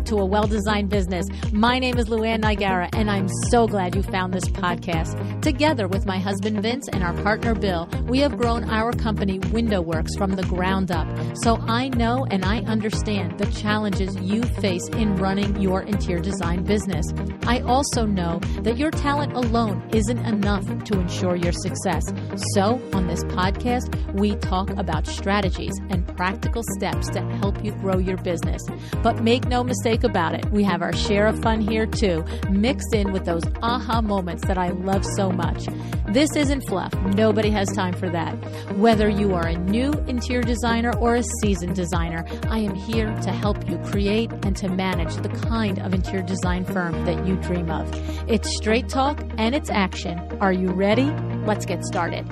back to A Well-Designed Business. My name is Luann Nigara, and I'm so glad you found this podcast. Together with my husband Vince and our partner Bill, we have grown our company WindowWorks from the ground up. So I know and I understand the challenges you face in running your interior design business. I also know that your talent alone isn't enough to ensure your success. So on this podcast, we talk about strategies and practical steps to help you grow your business. But make no mistake about it, we have our share of fun here too, mixed in with those aha moments that I love so much. This isn't fluff. Nobody has time for that. Whether you are a new interior designer or a seasoned designer, I am here to help you create and to manage the kind of interior design firm that you dream of. It's straight talk and it's action. Are you ready? Let's get started.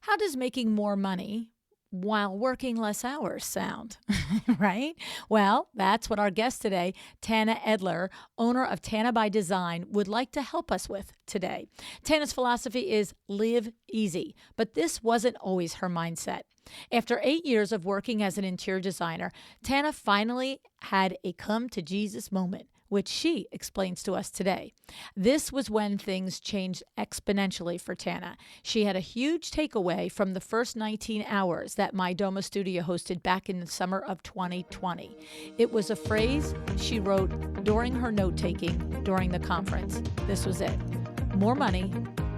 How does making more money while working less hours sound, right? Well, that's what our guest today, Tanna Edler, owner of Tanna by Design, would like to help us with today. Tanna's philosophy is live easy, but this wasn't always her mindset. After 8 years of working as an interior designer, Tanna finally had a come to Jesus moment, which she explains to us today. This was when things changed exponentially for Tanna. She had a huge takeaway from the first 19 hours that Mydoma Studio hosted back in the summer of 2020. It was a phrase she wrote during her note-taking during the conference. This was it. More money,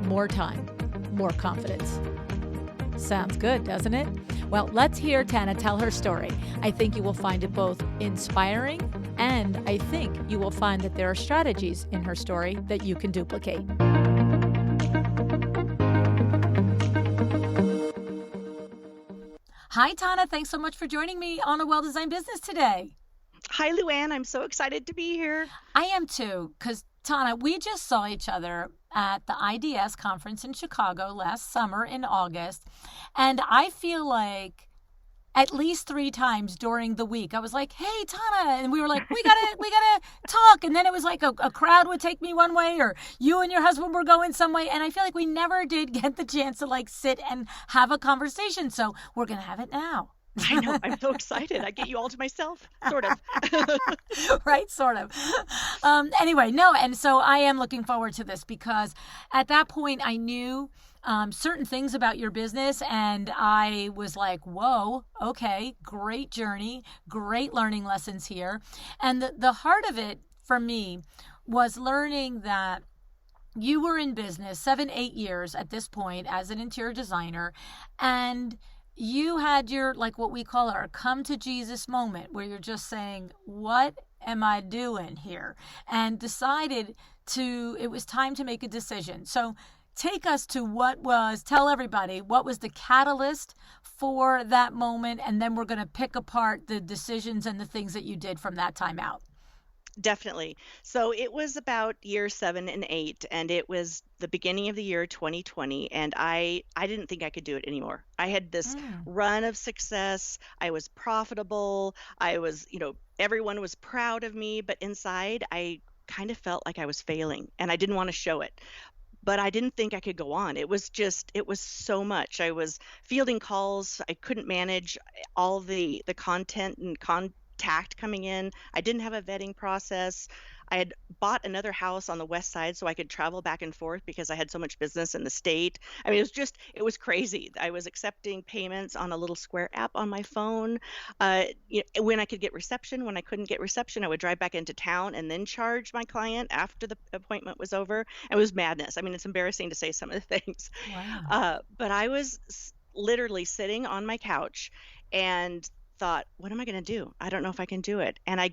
more time, more confidence. Sounds good, doesn't it? Well, let's hear Tanna tell her story. I think you will find it both inspiring and I think you will find that there are strategies in her story that you can duplicate. Hi, Tanna. Thanks so much for joining me on A Well-Designed Business today. Hi, Luann. I'm so excited to be here. I am too, because Tanna, we just saw each other at the IDS conference in Chicago last summer in August, and I feel like at least 3 times during the week, I was like, hey, Tanna, and we were like, we gotta talk. And then it was like a crowd would take me one way or you and your husband were going some way. And I feel like we never did get the chance to like sit and have a conversation. So we're going to have it now. I know. I'm so excited. I get you all to myself, sort of. Right, sort of. Anyway, no. And so I am looking forward to this because at that point I knew certain things about your business. And I was like, whoa, okay, great journey, great learning lessons here. And the heart of it for me was learning that you were in business 7-8 years at this point as an interior designer. And you had your, like what we call our come to Jesus moment where you're just saying, what am I doing here? And decided it was time to make a decision. So take us to tell everybody what was the catalyst for that moment, and then we're going to pick apart the decisions and the things that you did from that time out. Definitely. So it was about year 7 and 8, and it was the beginning of the year 2020, and I didn't think I could do it anymore. I had this run of success. I was profitable. I was, everyone was proud of me, but inside I kind of felt like I was failing, and I didn't want to show it. But I didn't think I could go on. It was so much. I was fielding calls. I couldn't manage all the content and contact coming in. I didn't have a vetting process. I had bought another house on the west side so I could travel back and forth because I had so much business in the state. I mean, it was crazy. I was accepting payments on a little Square app on my phone. When I could get reception, when I couldn't get reception, I would drive back into town and then charge my client after the appointment was over. It was madness. I mean, it's embarrassing to say some of the things. Wow. But I was literally sitting on my couch and thought, what am I going to do? I don't know if I can do it. And I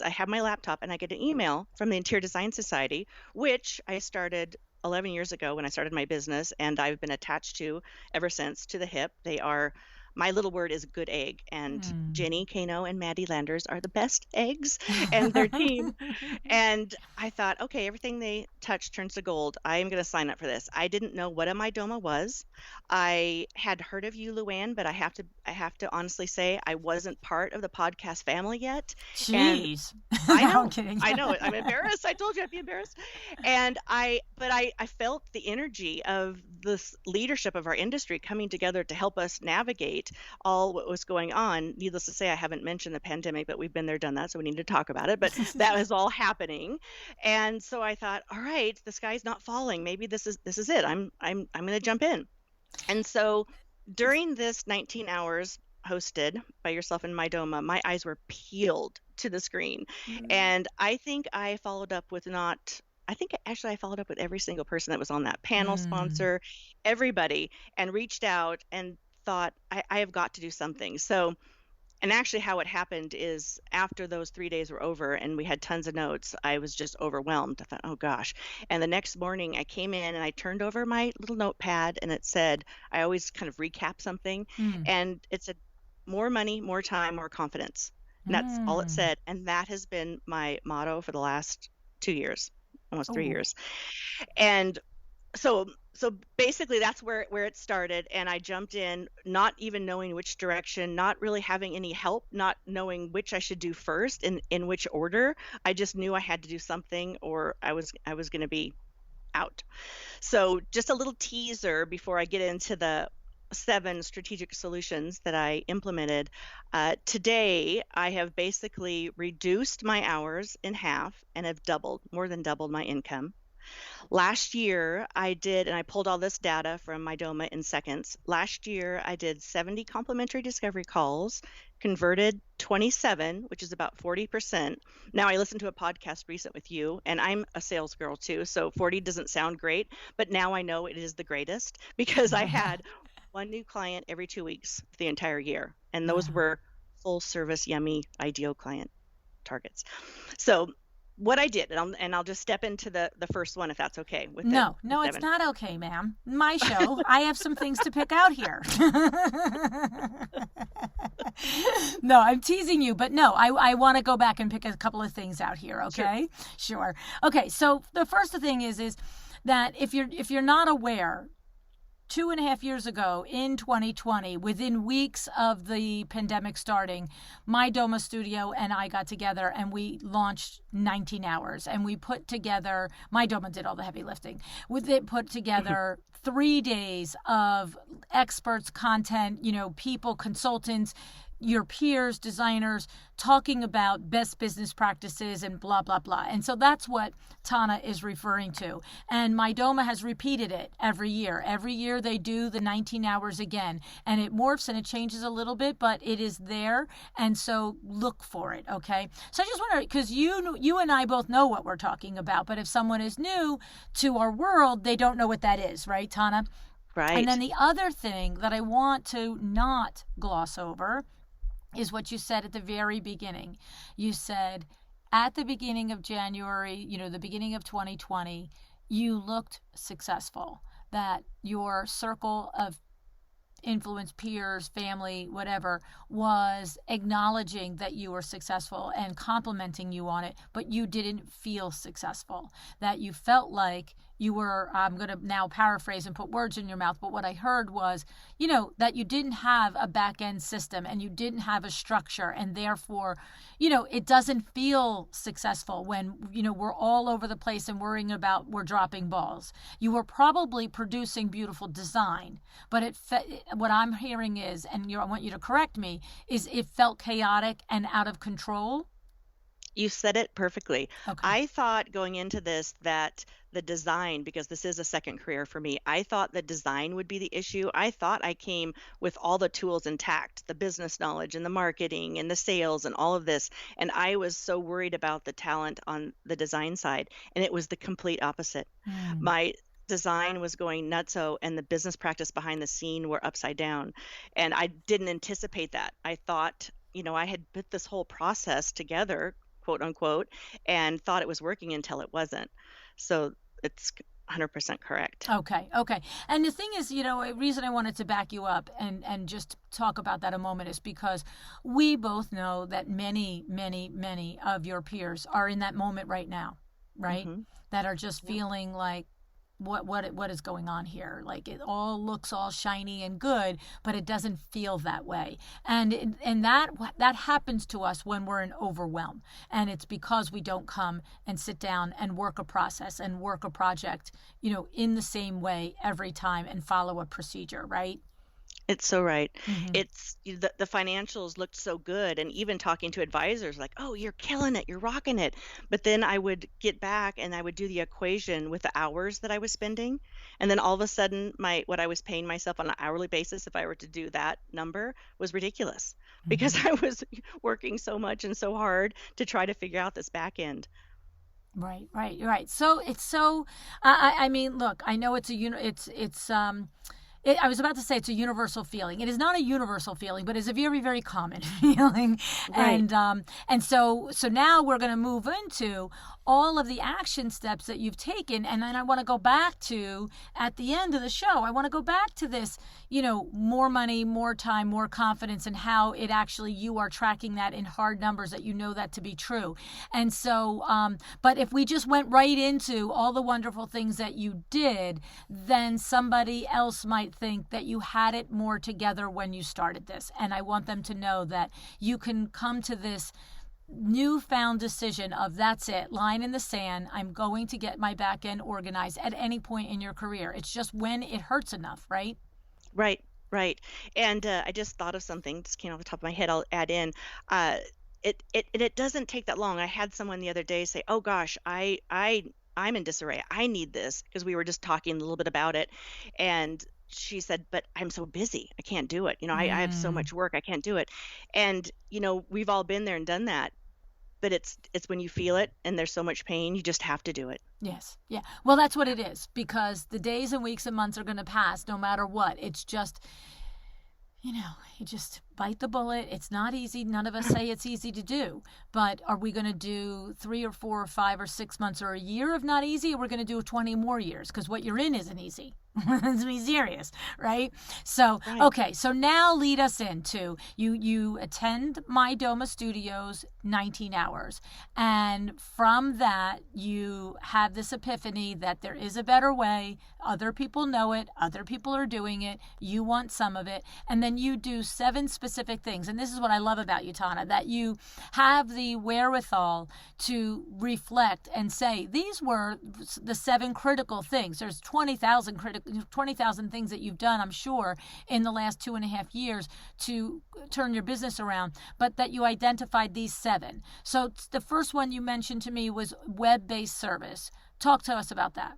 have my laptop and I get an email from the Interior Design Society, which I started 11 years ago when I started my business, and I've been attached to ever since, to the hip. They are, my little word is good egg, and Jenny Kano and Maddie Landers are the best eggs, and their team. And I thought, okay, everything they touch turns to gold. I am going to sign up for this. I didn't know what a Mydoma was. I had heard of you, Luann, but I have to honestly say I wasn't part of the podcast family yet. Jeez. I know. I'm kidding. I know. I'm embarrassed. I told you I'd be embarrassed. And I felt the energy of this leadership of our industry coming together to help us navigate. despite all what was going on. Needless to say, I haven't mentioned the pandemic, but we've been there, done that, so we need to talk about it. But that was all happening, and so I thought, all right, the sky's not falling. Maybe this is it. I'm going to jump in. And so during this 19 hours hosted by yourself in Mydoma, my eyes were peeled to the screen. And I think I followed up with I followed up with every single person that was on that panel, sponsor, everybody, and reached out and thought, I have got to do something. So, and actually how it happened is after those 3 days were over and we had tons of notes, I was just overwhelmed. I thought, oh gosh. And the next morning I came in and I turned over my little notepad and it said, I always kind of recap something. And it said, more money, more time, more confidence. And that's all it said. And that has been my motto for the last 2 years, almost 3 years. And so basically that's where it started, and I jumped in not even knowing which direction, not really having any help, not knowing which I should do first in which order. I just knew I had to do something or I was going to be out. So just a little teaser before I get into the 7 strategic solutions that I implemented. Today, I have basically reduced my hours in half and have more than doubled my income. Last year, I pulled all this data from Mydoma in seconds. Last year, I did 70 complimentary discovery calls, converted 27, which is about 40%. Now, I listened to a podcast recent with you, and I'm a sales girl too, so 40 doesn't sound great, but now I know it is the greatest because I had one new client every 2 weeks the entire year, and those were full service, yummy, ideal client targets. So what I did, and I'll just step into the first one if that's okay. No, it's not okay, ma'am. My show, I have some things to pick out here. No, I'm teasing you, but no, I want to go back and pick a couple of things out here, okay? Sure. Okay, so the first thing is that if you're not aware, 2.5 years ago in 2020, within weeks of the pandemic starting, Mydoma Studio and I got together and we launched 19 hours and we put together, Mydoma did all the heavy lifting. We put together 3 days of experts, content, people, consultants, your peers, designers, talking about best business practices and blah, blah, blah. And so that's what Tanna is referring to. And Mydoma has repeated it every year. Every year they do the 19 hours again. And it morphs and it changes a little bit, but it is there. And so look for it, okay? So I just wonder, because you and I both know what we're talking about, but if someone is new to our world, they don't know what that is, right, Tanna? Right. And then the other thing that I want to not gloss over is what you said at the very beginning. You said at the beginning of January, the beginning of 2020, you looked successful, that your circle of influence, peers, family, whatever, was acknowledging that you were successful and complimenting you on it, but you didn't feel successful, that you felt like you were, I'm going to now paraphrase and put words in your mouth, but what I heard was, that you didn't have a back-end system and you didn't have a structure, and therefore, it doesn't feel successful when, we're all over the place and worrying about we're dropping balls. You were probably producing beautiful design, but what I'm hearing is, and I want you to correct me, is it felt chaotic and out of control. You said it perfectly. Okay. I thought going into this that the design, because this is a second career for me, I thought the design would be the issue. I thought I came with all the tools intact, the business knowledge and the marketing and the sales and all of this. And I was so worried about the talent on the design side. And it was the complete opposite. My design was going nutso and the business practice behind the scene were upside down. And I didn't anticipate that. I thought, I had put this whole process together, quote unquote, and thought it was working until it wasn't. So it's 100% correct. Okay. And the thing is, a reason I wanted to back you up and just talk about that a moment is because we both know that many, many, many of your peers are in that moment right now, right? Mm-hmm. That are just feeling like, what is going on here? Like it all looks all shiny and good, but it doesn't feel that way. And that happens to us when we're in overwhelm. And it's because we don't come and sit down and work a process and work a project, in the same way every time and follow a procedure, right? It's so right. Hmm. It's the financials looked so good, and even talking to advisors like, "Oh, you're killing it, you're rocking it." But then I would get back and I would do the equation with the hours that I was spending, and then all of a sudden my what I was paying myself on an hourly basis if I were to do that number was ridiculous because Hmm. I was working so much and so hard to try to figure out this back end. Right, right, right. So it's so. I mean, look. I know it's a I was about to say it's a universal feeling. It is not a universal feeling, but it's a very, very common feeling. Right. And so now we're going to move into all of the action steps that you've taken, and then I want to go back to at the end of the show. I want to go back to this, more money, more time, more confidence, and how it actually you are tracking that in hard numbers that you know that to be true. And so, but if we just went right into all the wonderful things that you did, then somebody else might think that you had it more together when you started this. And I want them to know that you can come to this newfound decision of that's it, line in the sand. I'm going to get my back end organized at any point in your career. It's just when it hurts enough, right? Right, right. And I just thought of something, just came off the top of my head, I'll add in. Uh, it doesn't take that long. I had someone the other day say, "Oh gosh, I'm in disarray. I need this," because we were just talking a little bit about it. And she said, "But I'm so busy. I can't do it. I have so Mm. much work. I can't do it." And we've all been there and done that. But it's when you feel it and there's so much pain, you just have to do it. Yes. Yeah. Well, that's what it is because the days and weeks and months are going to pass no matter what. It's just, you just bite the bullet. It's not easy. None of us say it's easy to do. But are we going to do 3 or 4 or 5 or 6 months or a year of not easy? Or we're going to do 20 more years because what you're in isn't easy. Let's be serious, right? So, Right. okay. So now lead us into you attend Mydoma Studios 19 hours. And from that, you have this epiphany that there is a better way. Other people know it. Other people are doing it. You want some of it. And then you do 7 specific things. And this is what I love about you, Tanna, that you have the wherewithal to reflect and say, these were the 7 critical things. There's 20,000 things that you've done, I'm sure, in the last 2.5 years to turn your business around, but that you identified these 7. So the first one you mentioned to me was web-based service. Talk to us about that.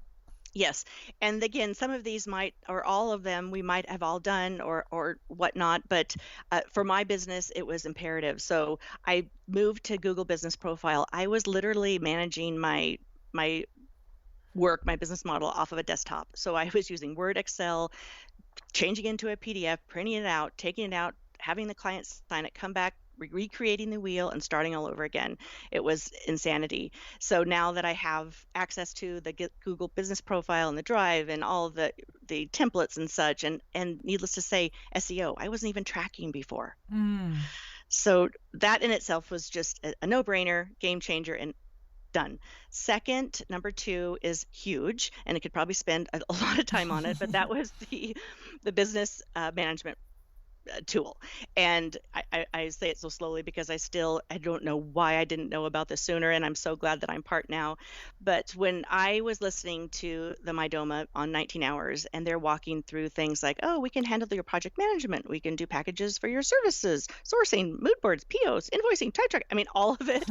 Yes. And again, some of these might, or all of them, we might have all done or whatnot. But for my business, it was imperative. So I moved to Google Business Profile. I was literally managing my work, my business model off of a desktop. So I was using Word, Excel, changing into a PDF, printing it out, taking it out, having the client sign it, come back, recreating the wheel and starting all over again. It was insanity. So now that I have access to the Google Business Profile and the Drive and all of the templates and such, and needless to say, SEO, I wasn't even tracking before. Mm. So that in itself was just a no-brainer, game changer, and done. Second, number 2 is huge, and I could probably spend a lot of time on it, but that was the business management tool. And I say it so slowly because I don't know why I didn't know about this sooner, and I'm so glad that I'm part now. But when I was listening to the Mydoma on 19 hours, and they're walking through things like, oh, we can handle your project management, we can do packages for your services, sourcing, mood boards, POs, invoicing, time track. I mean, all of it.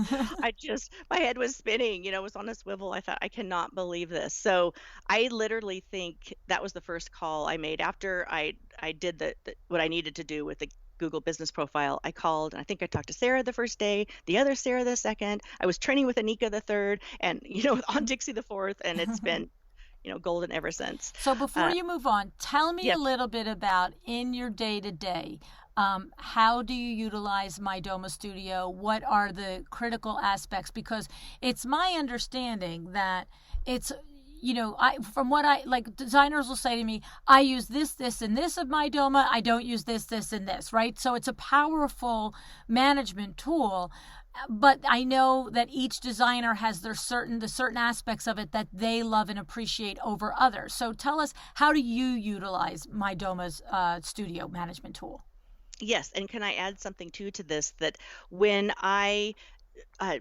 My head was spinning, was on a swivel. I thought, I cannot believe this. So I literally think that was the first call I made after I did what I needed to do with the Google Business Profile. I called, and I think I talked to Sarah the first day, the other Sarah the second. I was training with Anika the third, and on Dixie the fourth, and it's been golden ever since. So before you move on, tell me a Yep. little bit about in your day-to-day, how do you utilize Mydoma Studio? What are the critical aspects? Because it's my understanding that it's, from what like designers will say to me, I use this, this, and this of Mydoma. I don't use this, this, and this, right? So it's a powerful management tool. But I know that each designer has the certain aspects of it that they love and appreciate over others. So tell us, how do you utilize Mydoma's studio management tool? Yes, and can I add something too to this, that when I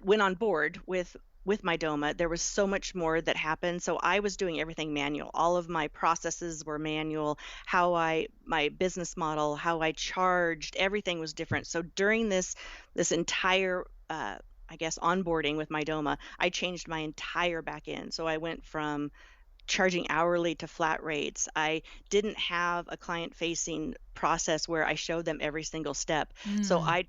went on board with with Mydoma, there was so much more that happened. So I was doing everything manual. All of my processes were manual. My business model, how I charged, everything was different. So during this entire I guess onboarding with Mydoma, I changed my entire back end. So I went from charging hourly to flat rates. I didn't have a client facing process where I showed them every single step. So Mm.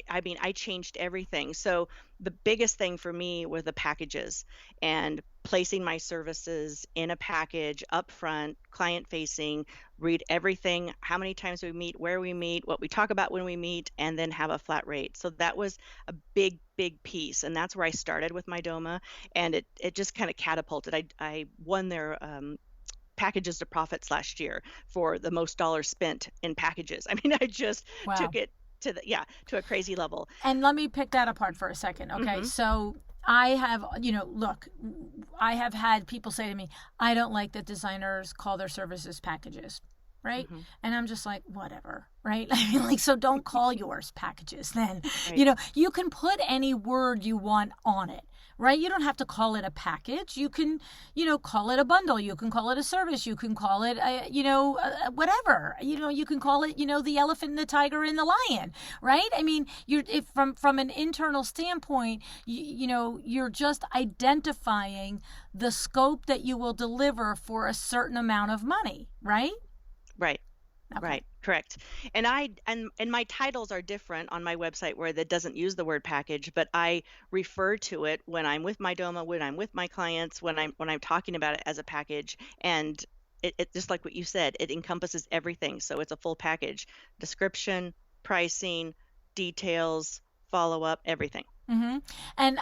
I changed everything. So the biggest thing for me were the packages and placing my services in a package upfront, client facing, read everything, how many times we meet, where we meet, what we talk about when we meet, and then have a flat rate. So that was a big, big piece. And that's where I started with Mydoma. And it just kind of catapulted. I won their packages to profits last year for the most dollars spent in packages. I mean, I just Wow. took it to a crazy level. And let me pick that apart for a second. Okay. So I have, look, I have had people say to me, I don't like that designers call their services packages. Right. And I'm just like, whatever. Right. I mean, like, so don't call yours packages then. Right. You can put any word you want on it. Right. You don't have to call it a package. You can, call it a bundle. You can call it a service. You can call it, whatever. You can call it, the elephant and the tiger and the lion. Right. I mean, from an internal standpoint, you're just identifying the scope that you will deliver for a certain amount of money. Right. Right. Okay. Right. Correct. And my titles are different on my website where that doesn't use the word package, but I refer to it when I'm with Mydoma, when I'm with my clients, when I'm talking about it as a package. And it just like what you said, it encompasses everything. So it's a full package: description, pricing, details, follow up, everything. And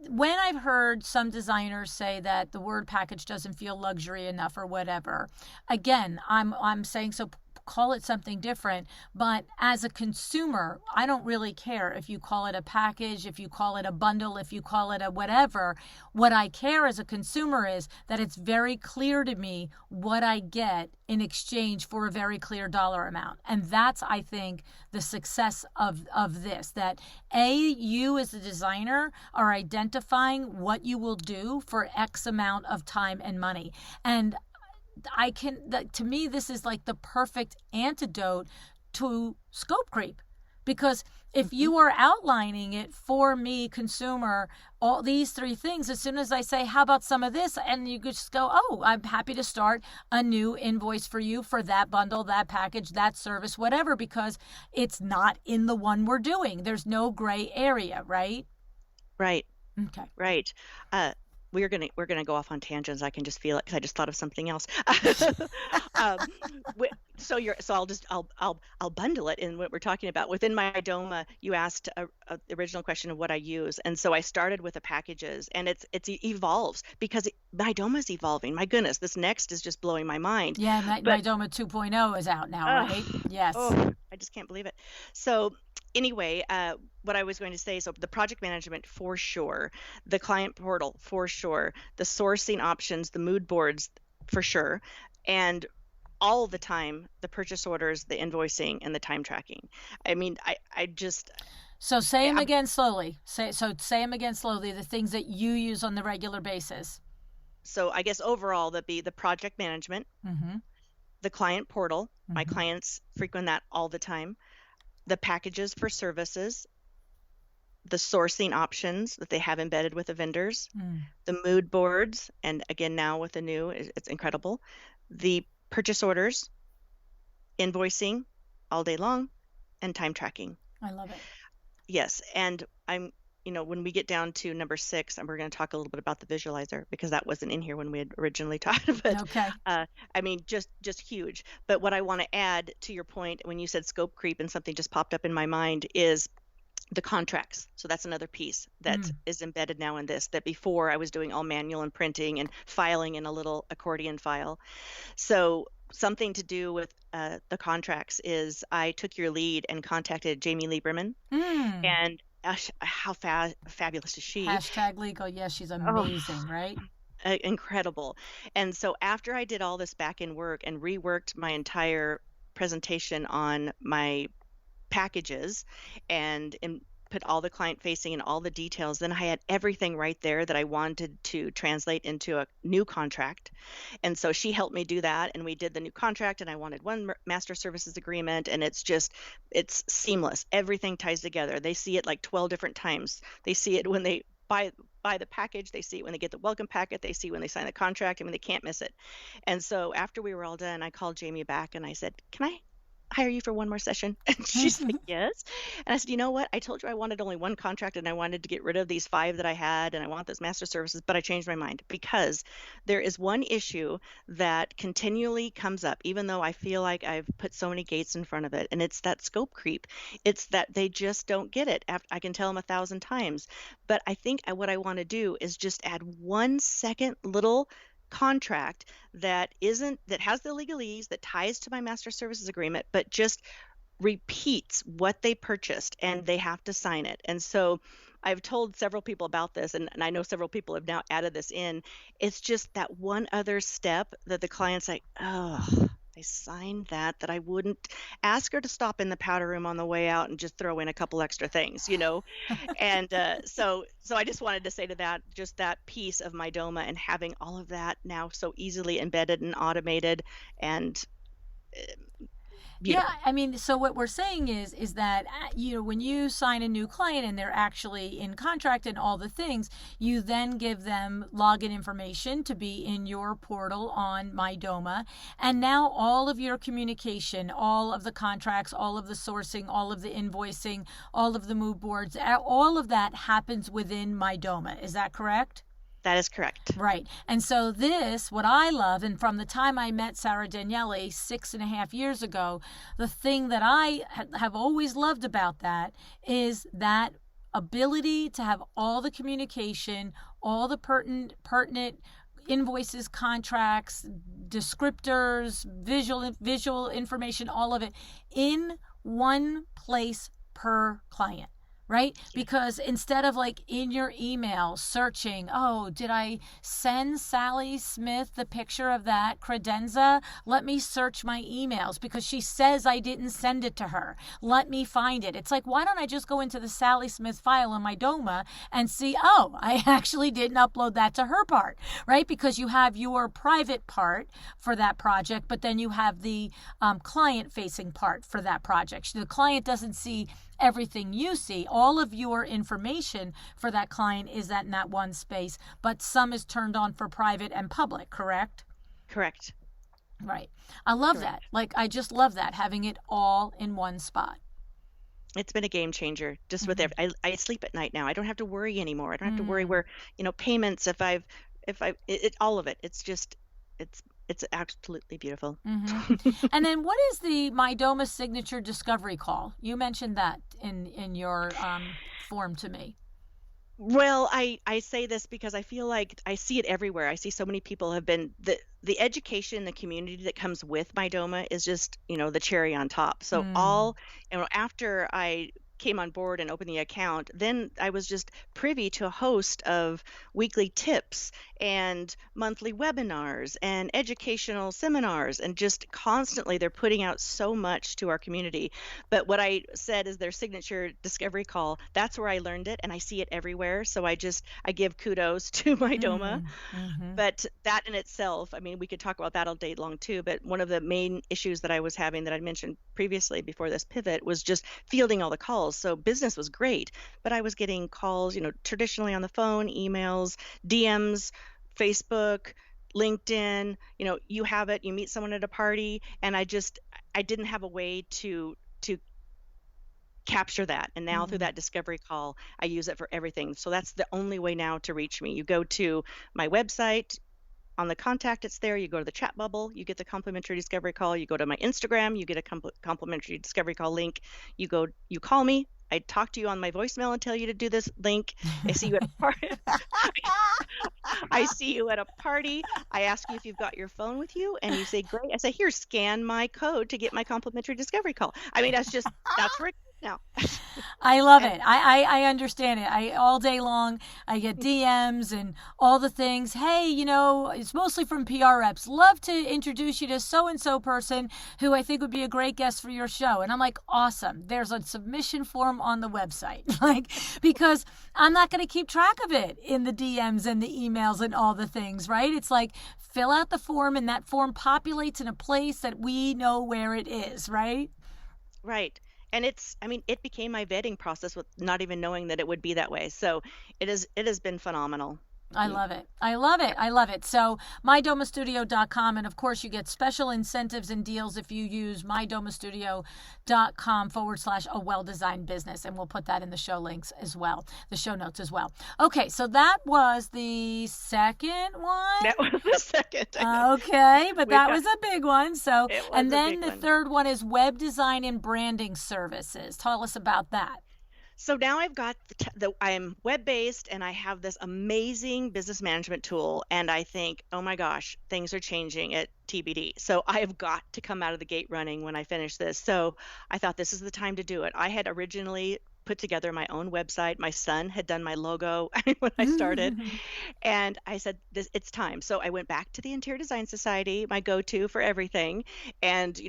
when I've heard some designers say that the word package doesn't feel luxury enough or whatever, again, I'm saying, so call it something different. But as a consumer, I don't really care if you call it a package, if you call it a bundle, if you call it a whatever. What I care as a consumer is that it's very clear to me what I get in exchange for a very clear dollar amount. And that's, I think, the success of this, that you as a designer are identifying what you will do for X amount of time and money. And to me, this is like the perfect antidote to scope creep. Because if you are outlining it for me, consumer, all these three things, as soon as I say, how about some of this? And you could just go, oh, I'm happy to start a new invoice for you for that bundle, that package, that service, whatever, because it's not in the one we're doing. There's no gray area, right? Right. Okay. Right. We're gonna go off on tangents. I can just feel it because I just thought of something else. um, I'll bundle it in what we're talking about. Within Mydoma, you asked the original question of what I use, and so I started with the packages, and it evolves because Mydoma's evolving. My goodness, this next is just blowing my mind. Yeah, Mydoma 2.0 is out now, right? Yes. Oh, I just can't believe it. So anyway, what I was going to say, so the project management for sure, the client portal for sure, the sourcing options, the mood boards for sure, and all the time, the purchase orders, the invoicing, and the time tracking. I mean, I just... So say them again slowly. Say them again slowly, the things that you use on the regular basis. So I guess overall, that'd be the project management, the client portal. My clients frequent that all the time. The packages for services, the sourcing options that they have embedded with the vendors, the mood boards, and again, now with the new, it's incredible. The purchase orders, invoicing all day long, and time tracking. I love it. Yes. And when we get down to number 6, and we're going to talk a little bit about the visualizer because that wasn't in here when we had originally talked about it. Okay. I mean, just huge. But what I want to add to your point when you said scope creep and something just popped up in my mind is the contracts. So that's another piece that is embedded now in this, that before I was doing all manual and printing and filing in a little accordion file. So something to do with the contracts is I took your lead and contacted Jamie Lieberman, and how fabulous is she? #legal. Yes, she's amazing, right? Incredible. And so after I did all this back end work and reworked my entire presentation on my packages and put all the client facing and all the details, then I had everything right there that I wanted to translate into a new contract. And so she helped me do that, and we did the new contract, and I wanted one master services agreement, and it's seamless. Everything ties together. They see it like 12 different times. They see it when they buy the package, they see it when they get the welcome packet, they see when they sign the contract. I mean, they can't miss it. And so after we were all done, I called Jamie back and I said, "Can I hire you for one more session?" And she's like, "Yes." And I said, "You know what? I told you I wanted only one contract and I wanted to get rid of these 5 that I had, and I want this master services, but I changed my mind because there is one issue that continually comes up, even though I feel like I've put so many gates in front of it, and it's that scope creep. It's that they just don't get it. I can tell them 1,000 times, but I think what I want to do is just add 1 second little contract that has the legalese, that ties to my master services agreement, but just repeats what they purchased, and they have to sign it." And so I've told several people about this, and I know several people have now added this in. It's just that one other step that the client's like, "Oh, I signed that I wouldn't ask her to stop in the powder room on the way out and just throw in a couple extra things, you know?" And so I just wanted to say to that, just that piece of Mydoma and having all of that now so easily embedded and automated and beautiful. Yeah, I mean, so what we're saying is that when you sign a new client and they're actually in contract and all the things, you then give them login information to be in your portal on Mydoma, and now all of your communication, all of the contracts, all of the sourcing, all of the invoicing, all of the mood boards, all of that happens within Mydoma. Is that correct? That is correct. Right. And so what I love, and from the time I met Sarah Daniele 6.5 years ago, the thing that I have always loved about that is that ability to have all the communication, all the pertinent invoices, contracts, descriptors, visual information, all of it in one place per client. Right? Because instead of like in your email searching, "Oh, did I send Sally Smith the picture of that credenza? Let me search my emails because she says I didn't send it to her. Let me find it." It's like, why don't I just go into the Sally Smith file in Mydoma and see, "Oh, I actually didn't upload that to her part," right? Because you have your private part for that project, but then you have the client-facing part for that project. The client doesn't see everything you see. All of your information for that client is in that one space, but some is turned on for private and public, correct? Correct. Right. I love that. Like, I just love that, having it all in one spot. It's been a game changer just with I sleep at night now. I don't have to worry anymore. I don't have to worry where, payments, all of it. It's absolutely beautiful. And then what is the Mydoma signature discovery call? You mentioned that in your form to me. Well, I say this because I feel like I see it everywhere. I see so many people have been the education, the community that comes with Mydoma is just, the cherry on top. So after I came on board and opened the account, then I was just privy to a host of weekly tips and monthly webinars and educational seminars, and just constantly they're putting out so much to our community. But what I said is their signature discovery call. That's where I learned it, and I see it everywhere. So I give kudos to Mydoma. But that in itself, I mean, we could talk about that all day long too, but one of the main issues that I was having that I mentioned previously before this pivot was just fielding all the calls. So business was great, but I was getting calls, traditionally on the phone, emails, DMs, Facebook, LinkedIn, you have it, you meet someone at a party, and I didn't have a way to capture that. And now through that discovery call, I use it for everything. So that's the only way now to reach me. You go to my website, on the contact, it's there. You go to the chat bubble, you get the complimentary discovery call. You go to my Instagram, you get a complimentary discovery call link. You call me. I talk to you on my voicemail and tell you to do this link. I see you at a party. I see you at a party. I ask you if you've got your phone with you, and you say, "Great." I say, "Here, scan my code to get my complimentary discovery call." I mean, that's where it comes No. I love And it. I understand it. All day long I get DMs and all the things. Hey, it's mostly from PR reps. Love to introduce you to so and so person who I think would be a great guest for your show. And I'm like, awesome. There's a submission form on the website. Like, because I'm not going to keep track of it in the DMs and the emails and all the things, right? It's like, fill out the form and that form populates in a place that we know where it is, right? right. And it became my vetting process with not even knowing that it would be that way. So it has been phenomenal. I love it. I love it. I love it. So mydomastudio.com. And of course, you get special incentives and deals if you use mydomastudio.com/a well-designed business. And we'll put that in the show links as well, the show notes as well. Okay. So that was the second one. That was the second. Okay. But that was a big one. So, and then the one. third one is web design and branding services. Tell us about that. So now I've got I'm web-based and I have this amazing business management tool, and I think, oh my gosh, things are changing at TBD. So I have got to come out of the gate running when I finish this. So I thought this is the time to do it. I had originally put together my own website. My son had done my logo when I started. And I said, it's time. So I went back to the Interior Design Society, my go-to for everything, and,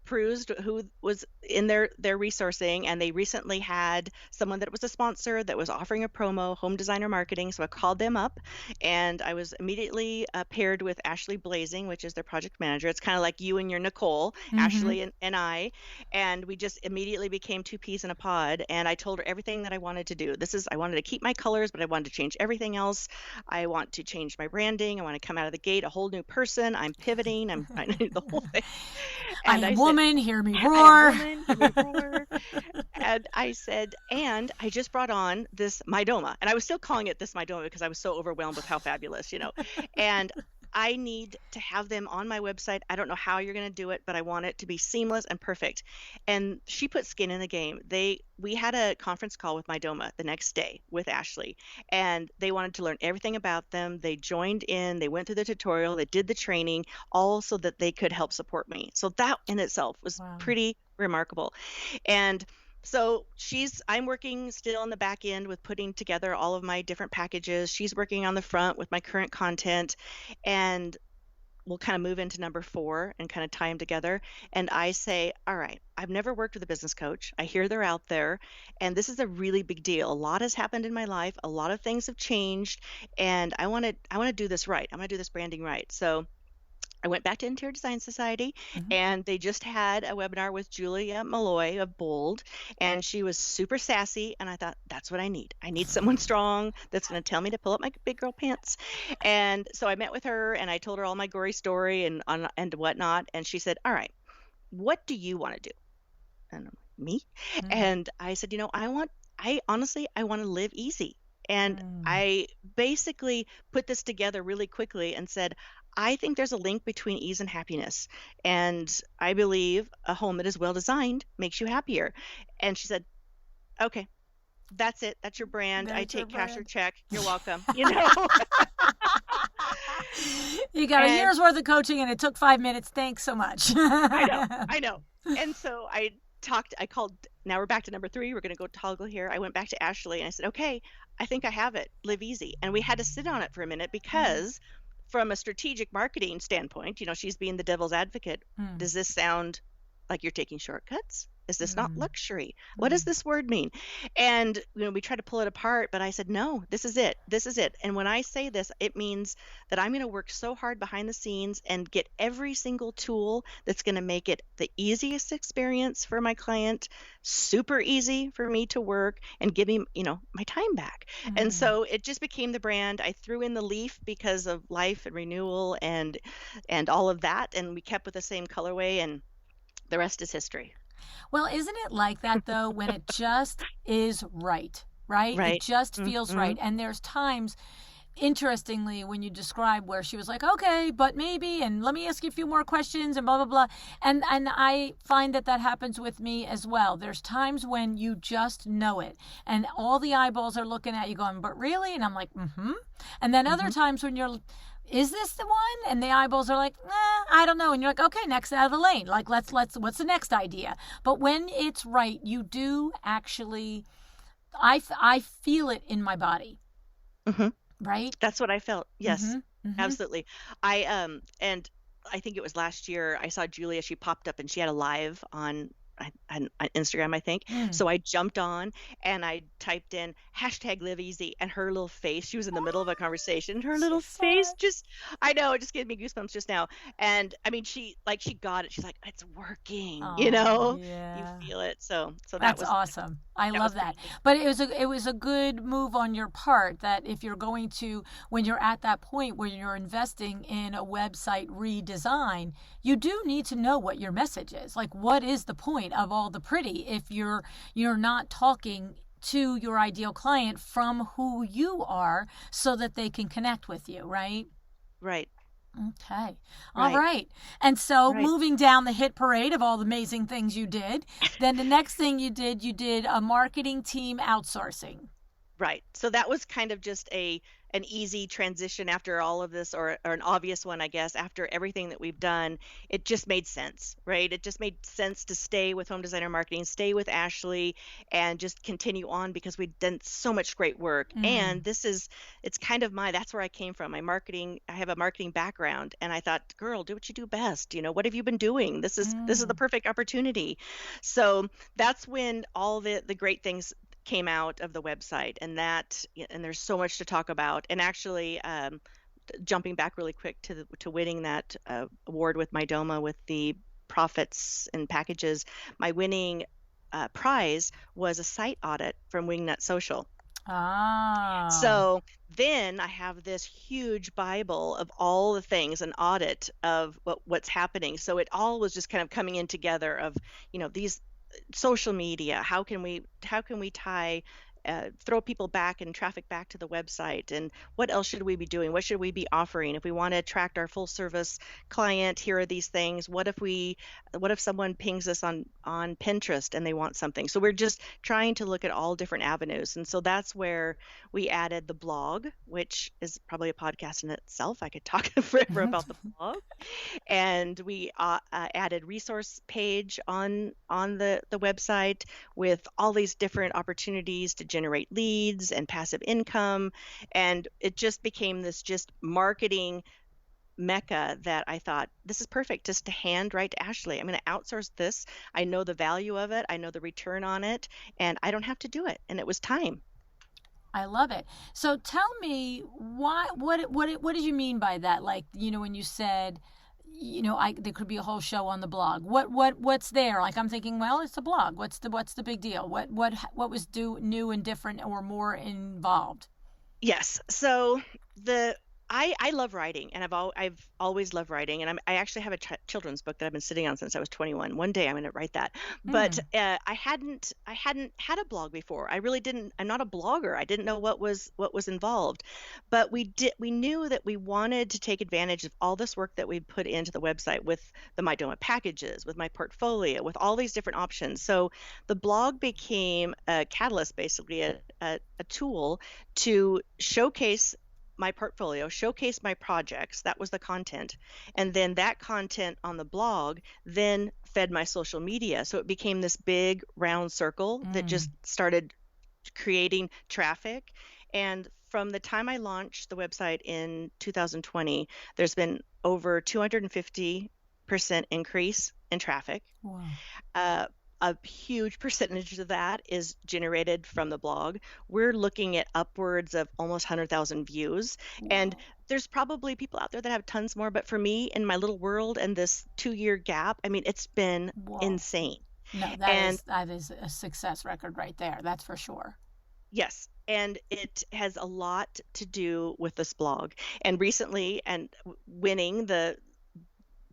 perused who was in their resourcing, and they recently had someone that was a sponsor that was offering a promo, home designer marketing. So I called them up, and I was immediately paired with Ashley Blazing, which is their project manager. It's kind of like you and your Nicole, Ashley and I, and we just immediately became two peas in a pod. And I told her everything that I wanted to do. I wanted to keep my colors, but I wanted to change everything else. I want to change my branding. I want to come out of the gate a whole new person. I'm pivoting. I need the whole thing. And I said, hear me roar. And I said, and I just brought on this Mydoma, and I was still calling it this Mydoma because I was so overwhelmed with how fabulous, and I need to have them on my website. I don't know how you're going to do it, but I want it to be seamless and perfect. And she put skin in the game. We had a conference call with Mydoma the next day with Ashley, and they wanted to learn everything about them. They joined in, they went through the tutorial, they did the training, all so that they could help support me. So that in itself was pretty remarkable. And so I'm working still on the back end with putting together all of my different packages. She's working on the front with my current content, and we'll kind of move into number 4 and kind of tie them together. And I say, all right, I've never worked with a business coach. I hear they're out there, and this is a really big deal. A lot has happened in my life. A lot of things have changed, and I want to do this right. I want to do this branding right. So I went back to Interior Design Society, and they just had a webinar with Julia Malloy of Bold, and she was super sassy, and I thought, that's what I need. I need someone strong that's going to tell me to pull up my big girl pants. And so I met with her, and I told her all my gory story and whatnot, and she said, all right, what do you want to do? And I'm like, me? And I said, I honestly want to live easy. And I basically put this together really quickly and said, I think there's a link between ease and happiness. And I believe a home that is well designed makes you happier. And she said, okay, that's it. That's your brand. I take cash or check. You're welcome. You got a year's worth of coaching, and it took 5 minutes. Thanks so much. I know. And so I called, now we're back to number 3. We're going to go toggle here. I went back to Ashley and I said, okay, I think I have it. Live easy. And we had to sit on it for a minute because from a strategic marketing standpoint, she's being the devil's advocate. Does this sound like you're taking shortcuts? Is this not luxury? What does this word mean? And we try to pull it apart, but I said, no, this is it. This is it. And when I say this, it means that I'm going to work so hard behind the scenes and get every single tool that's going to make it the easiest experience for my client, super easy for me to work, and give me, my time back. And so it just became the brand. I threw in the leaf because of life and renewal and all of that, and we kept with the same colorway, and the rest is history. Well, isn't it like that, though, when it just is right? It just feels right. And there's times, interestingly, when you describe where she was like, okay, but maybe, and let me ask you a few more questions and blah, blah, blah. And I find that happens with me as well. There's times when you just know it, and all the eyeballs are looking at you going, but really? And I'm like, And then other times when is this the one? And the eyeballs are like, I don't know. And you're like, okay, next out of the lane. Like, let's, what's the next idea? But when it's right, you do actually, I feel it in my body. Mm-hmm. Right? That's what I felt. Yes, Mm-hmm. absolutely. And I think it was last year I saw Julia, she popped up and she had a live on Instagram, I think. So I jumped on and I typed in #LiveEasy, and her little face, she was in the middle of a conversation. Her little face just, I know, it just gave me goosebumps just now. And I mean, she got it. She's like, it's working, Yeah. you feel it. So that's awesome. I love that. But it was a good move on your part, that if you're going to, when you're at that point where you're investing in a website redesign, you do need to know what your message is. Like, what is the point of all the pretty if you're not talking to your ideal client from who you are, so that they can connect with you, right? Right. Okay. All right. And so moving down the hit parade of all the amazing things you did, then the next thing you did a marketing team outsourcing. Right. So that was kind of just an easy transition after all of this, or an obvious one, I guess, after everything that we've done. It just made sense, right? It just made sense to stay with Home Designer Marketing, stay with Ashley, and just continue on, because we've done so much great work. And it's kind of that's where I came from. I have a marketing background, and I thought, girl, do what you do best. What have you been doing? This is the perfect opportunity. So that's when all the great things came out of the website, and there's so much to talk about. And actually, jumping back really quick to winning that award with Mydoma with the profits and packages, my winning prize was a site audit from Wingnut Social. So then I have this huge Bible of all the things, an audit of what's happening. So it all was just kind of coming in together of, these social media, how can we tie throw people back and traffic back to the website, and what else should we be doing, what should we be offering if we want to attract our full service client? Here are these things. What if someone pings us on Pinterest and they want something? So we're just trying to look at all different avenues. And so that's where we added the blog, which is probably a podcast in itself. I could talk forever about the blog. And we added resource page on the website with all these different opportunities to generate leads and passive income. And it just became this just marketing mecca that I thought, this is perfect just to hand right to Ashley. I'm going to outsource this. I know the value of it. I know the return on it, and I don't have to do it. And it was time. I love it. So tell me what did you mean by that? Like, when you said, there could be a whole show on the blog. What's there? Like, I'm thinking, well, it's a blog. What's the big deal? What was new and different or more involved? Yes. So I love writing, and I've always loved writing, and I actually have a children's book that I've been sitting on since I was 21. One day I'm going to write that. But I hadn't had a blog before. I really didn't. I'm not a blogger. I didn't know what was involved. But we knew that we wanted to take advantage of all this work that we'd put into the website with the Mydoma packages, with my portfolio, with all these different options. So the blog became a catalyst, basically a tool to showcase my portfolio, showcase my projects. That was the content. And then that content on the blog then fed my social media. So it became this big round circle that just started creating traffic. And from the time I launched the website in 2020, there's been over 250% increase in traffic. Wow. A huge percentage of that is generated from the blog. We're looking at upwards of almost 100,000 views. Wow. And there's probably people out there that have tons more. But for me, in my little world and this 2-year gap, I mean, it's been insane. No, that is a success record right there. That's for sure. Yes. And it has a lot to do with this blog. And recently, and winning the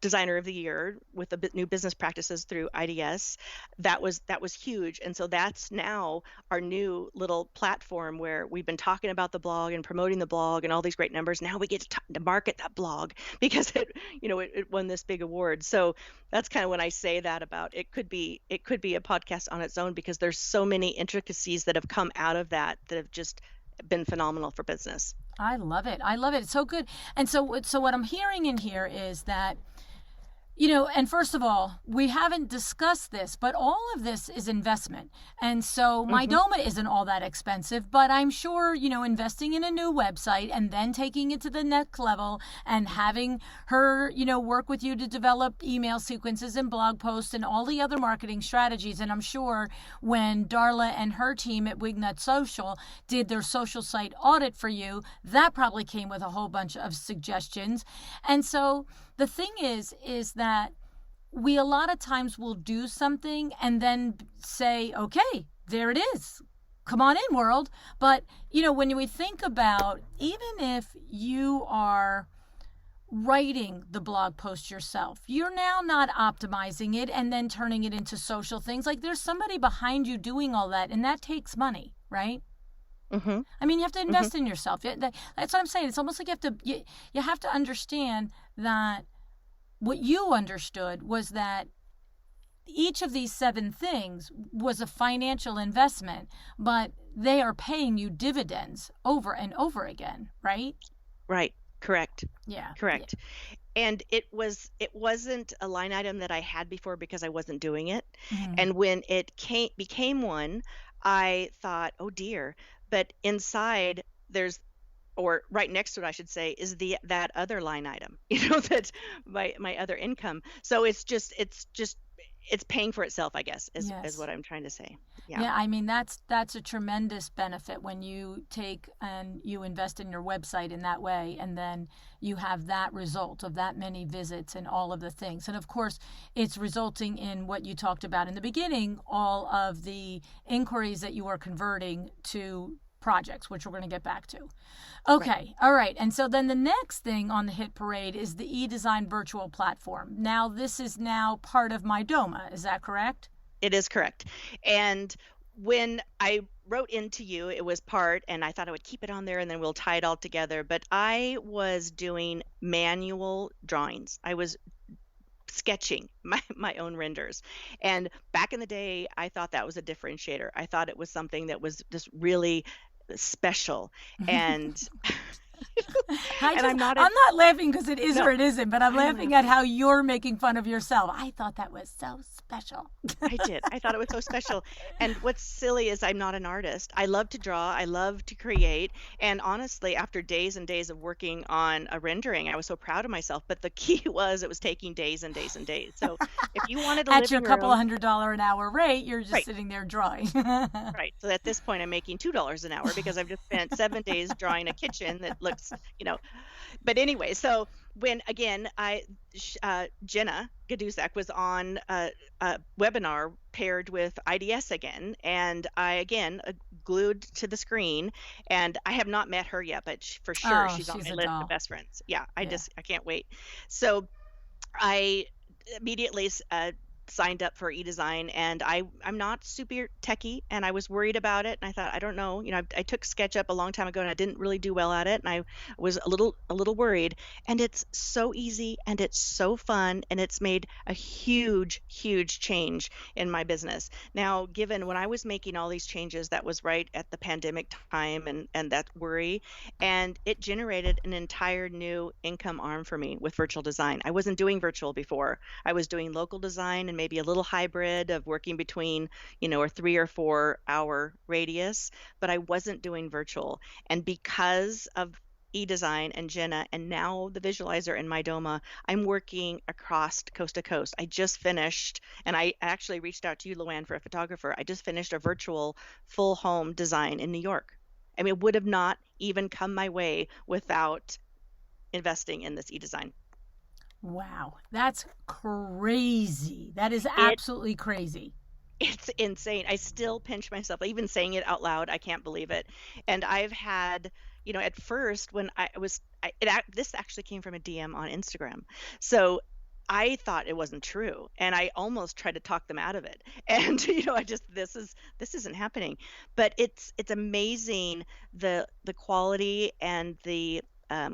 Designer of the Year with the new business practices through IDS, that was huge. And so that's now our new little platform where we've been talking about the blog and promoting the blog and all these great numbers. Now we get to market that blog because it won this big award. So that's kind of when I say that about it could be a podcast on its own, because there's so many intricacies that have come out of that have just been phenomenal for business. I love it. I love it. It's so good. And so what I'm hearing in here is that, and first of all, we haven't discussed this, but all of this is investment. And so Mydoma isn't all that expensive, but I'm sure, investing in a new website and then taking it to the next level and having her, work with you to develop email sequences and blog posts and all the other marketing strategies. And I'm sure when Darla and her team at Wignut Social did their social site audit for you, that probably came with a whole bunch of suggestions. And so the thing is that we a lot of times will do something and then say, okay, there it is. Come on in, world. But, when we think about, even if you are writing the blog post yourself, you're now not optimizing it and then turning it into social things. Like, there's somebody behind you doing all that, and that takes money, right? Mm-hmm. I mean, you have to invest in yourself. That's what I'm saying. It's almost like you have to understand that what you understood was that each of these 7 things was a financial investment, but they are paying you dividends over and over again, right? Right. Correct. Yeah. Correct. Yeah. And it wasn't a line item that I had before because I wasn't doing it. Mm-hmm. And when it became one, I thought, oh dear. But inside there's, or right next to it, I should say, is that other line item, that's my other income. So it's paying for itself, I guess, is what I'm trying to say. Yeah. Yeah. I mean, that's a tremendous benefit when you take and you invest in your website in that way, and then you have that result of that many visits and all of the things. And of course, it's resulting in what you talked about in the beginning, all of the inquiries that you are converting to projects, which we're going to get back to. Okay. Right. All right. And so then the next thing on the hit parade is the eDesign virtual platform. Now, this is now part of Mydoma. Is that correct? It is correct. And when I wrote into you, it was part, and I thought I would keep it on there and then we'll tie it all together. But I was doing manual drawings. I was sketching my own renders. And back in the day, I thought that was a differentiator. I thought it was something that was just really special. And I'm not laughing because it is or it isn't, but I'm laughing at how you're making fun of yourself. I thought that was so special. I did. I thought it was so special. And what's silly is I'm not an artist. I love to draw. I love to create. And honestly, after days and days of working on a rendering, I was so proud of myself. But the key was it was taking days and days and days. So if you wanted to at your couple $100 an hour rate, you're just sitting there drawing. Right. So at this point, I'm making $2 an hour because I've just spent 7 days drawing a kitchen that looks, But anyway, so when, again, Jenna Gadusak was on a webinar paired with IDS again, and I, again, glued to the screen, and I have not met her yet, but for sure she's on my list of best friends. Yeah, I can't wait. So I immediately signed up for eDesign, and I'm not super techie, and I was worried about it, and I thought, I don't know, I took SketchUp a long time ago and I didn't really do well at it, and I was a little worried. And it's so easy and it's so fun, and it's made a huge change in my business. Now, given when I was making all these changes, that was right at the pandemic time and that worry, and it generated an entire new income arm for me with virtual design. I wasn't doing virtual before. I was doing local design and maybe a little hybrid of working between, a 3 or 4 hour radius, but I wasn't doing virtual. And because of eDesign and Jenna, and now the visualizer in Mydoma, I'm working across coast to coast. I just finished, and I actually reached out to you, Luann, for a photographer. I just finished a virtual full home design in New York. I mean, it would have not even come my way without investing in this eDesign. Wow, that's crazy. That is absolutely crazy. It's insane. I still pinch myself. Even saying it out loud, I can't believe it. And I've had, at first when this actually came from a DM on Instagram. So I thought it wasn't true, and I almost tried to talk them out of it. And this isn't happening. But it's amazing the quality and the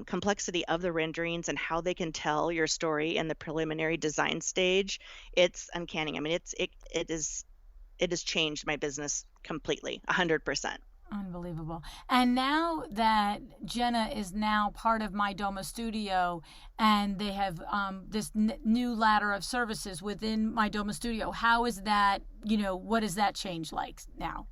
complexity of the renderings and how they can tell your story in the preliminary design stage. It's uncanny. I mean, it has changed my business completely, 100%. Unbelievable. And now that Jenna is now part of Mydoma Studio, and they have this new ladder of services within Mydoma Studio, how is that, what is that change like now?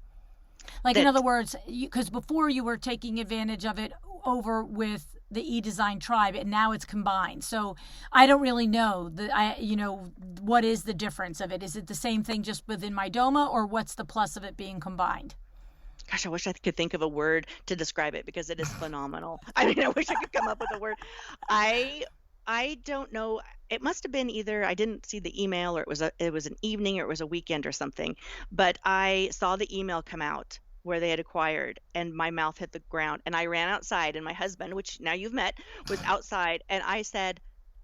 Like, in other words, because before you were taking advantage of it over with the eDesign tribe, and now it's combined. So I don't really know what is the difference of it? Is it the same thing just within Mydoma, or what's the plus of it being combined? Gosh, I wish I could think of a word to describe it, because it is phenomenal. I mean, I wish I could come up with a word. I don't know. It must have been either I didn't see the email, or it was an evening, or it was a weekend or something. But I saw the email come out where they had acquired, and my mouth hit the ground, and I ran outside, and my husband, which now you've met, was outside, and I said,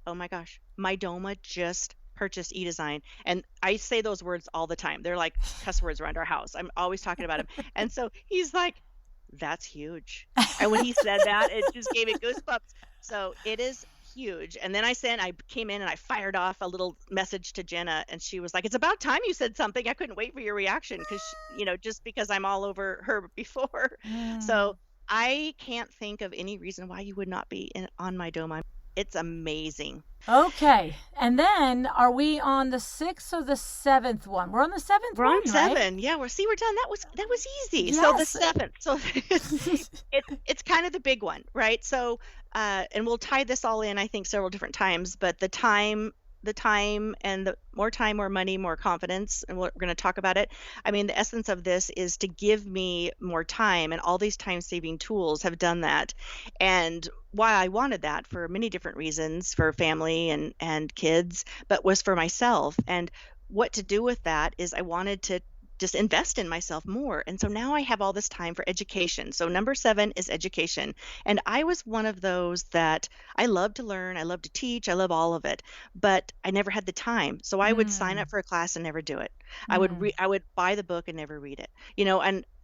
"Oh my gosh, Mydoma just purchased eDesign." And I say those words all the time. They're like cuss words around our house. I'm always talking about them. And so he's like, "That's huge." And when he said that, it just gave me goosebumps. So it is huge. And then I came in and I fired off a little message to Jenna, and she was like, "It's about time you said something. I couldn't wait for your reaction," because, just because I'm all over her before. So I can't think of any reason why you would not be on Mydoma. It's amazing. Okay. And then are we on the 6th or the 7th one? We're on the 7th We're on one, 7. right? Yeah, we're done. That was easy. Yes. So the 7th. So it's kind of the big one, right? So and we'll tie this all in, I think, several different times, but the time and the more time, more money, more confidence, and we're going to talk about it. I mean, the essence of this is to give me more time, and all these time-saving tools have done that. And why I wanted that, for many different reasons, for family and kids, but was for myself. And what to do with that is I wanted to just invest in myself more. And so now I have all this time for education. So number 7 is education. And I was one of those that I love to learn, I love to teach, I love all of it, but I never had the time. So I would sign up for a class and never do it. I would buy the book and never read it.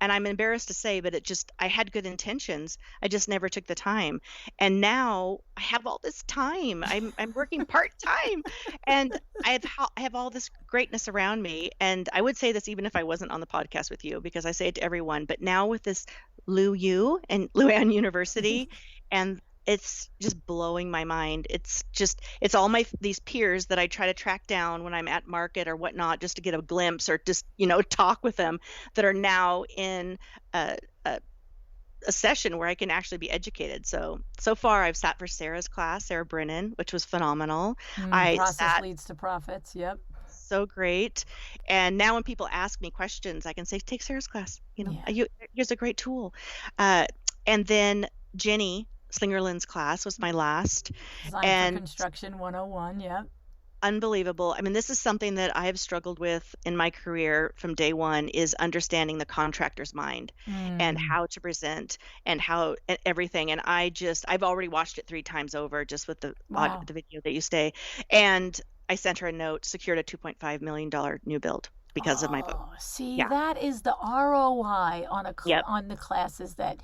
And I'm embarrassed to say, but I had good intentions. I just never took the time. And now I have all this time. I'm working part-time, and I have all this greatness around me. And I would say this even if I wasn't on the podcast with you, because I say it to everyone, but now with this Lu and Luann University, and it's just blowing my mind. It's all these peers that I try to track down when I'm at market or whatnot, just to get a glimpse, or just, talk with them, that are now in a session where I can actually be educated. So far I've sat for Sarah Brennan, which was phenomenal. Process leads to profits. Yep. So great. And now when people ask me questions, I can say, take Sarah's class. Here's a great tool. And then Jenny Slingerland's class was my last. Design for Construction 101, yeah. Unbelievable. I mean, this is something that I have struggled with in my career from day one, is understanding the contractor's mind and how to present and everything. And I've already watched it 3 times over, just with the video that you say. And I sent her a note, secured a $2.5 million new build because of my book. See, that is the ROI on the classes that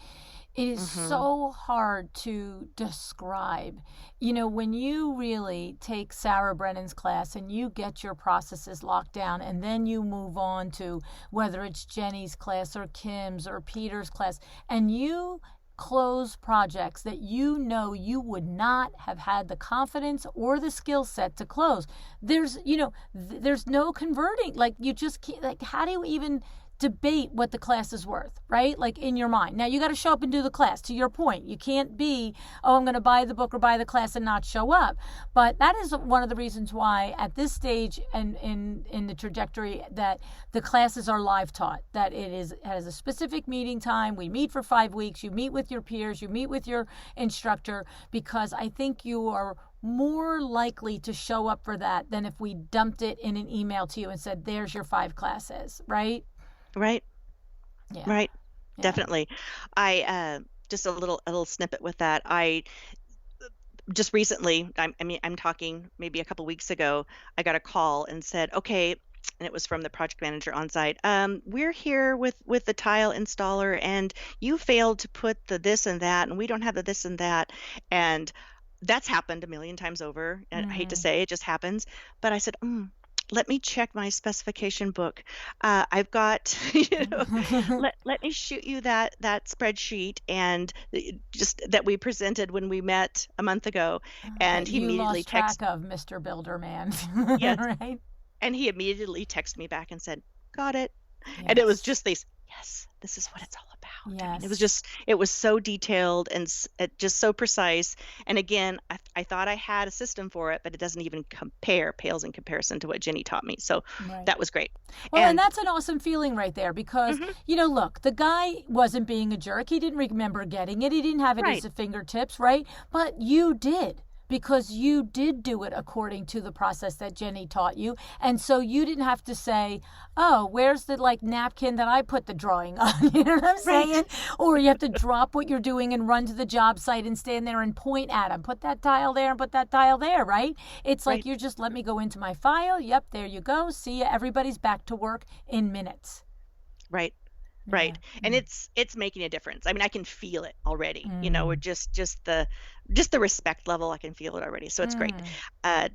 it is so hard to describe. When you really take Sarah Brennan's class and you get your processes locked down, and then you move on to whether it's Jenny's class or Kim's or Peter's class, and you close projects that you would not have had the confidence or the skill set to close. There's no converting. Like, you just can't, like, how do you even debate what the class is worth, right? Like, in your mind. Now, you got to show up and do the class. To your point, you can't be, I'm going to buy the book or buy the class and not show up. But that is one of the reasons why at this stage and in the trajectory, that the classes are live taught, that it has a specific meeting time. We meet for 5 weeks. You meet with your peers, you meet with your instructor, because I think you are more likely to show up for that than if we dumped it in an email to you and said, there's your 5 classes, right? Right. Yeah. Right. Yeah. Definitely. I just a little snippet with that. I just recently, I'm talking maybe a couple weeks ago, I got a call and said, okay, and it was from the project manager on site. We're here with the tile installer, and you failed to put the this and that, and we don't have the this and that. And that's happened a million times over. And I hate to say it just happens, but I said, let me check my specification book. I've got, let me shoot you that spreadsheet and just that we presented when we met a month ago. And That he you immediately lost track of, Mr. Builder Man. yes, Right? and he immediately texted me back and said, "Got it." And it was Yes. just these, yes, this is what it's all about. I mean, Yes. it was so detailed and just so precise. And again, I thought I had a system for it, but it doesn't even pales in comparison to what Jenny taught me. So Right. that was great. Well, and And that's an awesome feeling right there because, mhm, look, the guy wasn't being a jerk. He didn't remember getting it. He didn't have it at right, his fingertips, right? But you did because you did do it according to the process that Jenny taught you. And so you didn't have to say, oh, where's the napkin that I put the drawing on? You know what I'm right, saying? Or you have to drop what you're doing and run to the job site and stand there and point at them. Put that tile there and put that tile there, right? It's like right, you just let me go into my file. Yep, there you go. See ya. Everybody's back to work in minutes. right. Yeah. Right. And it's making a difference. I mean, I can feel it already, or Mm. just the respect level, I can feel it already. So it's great. Mm.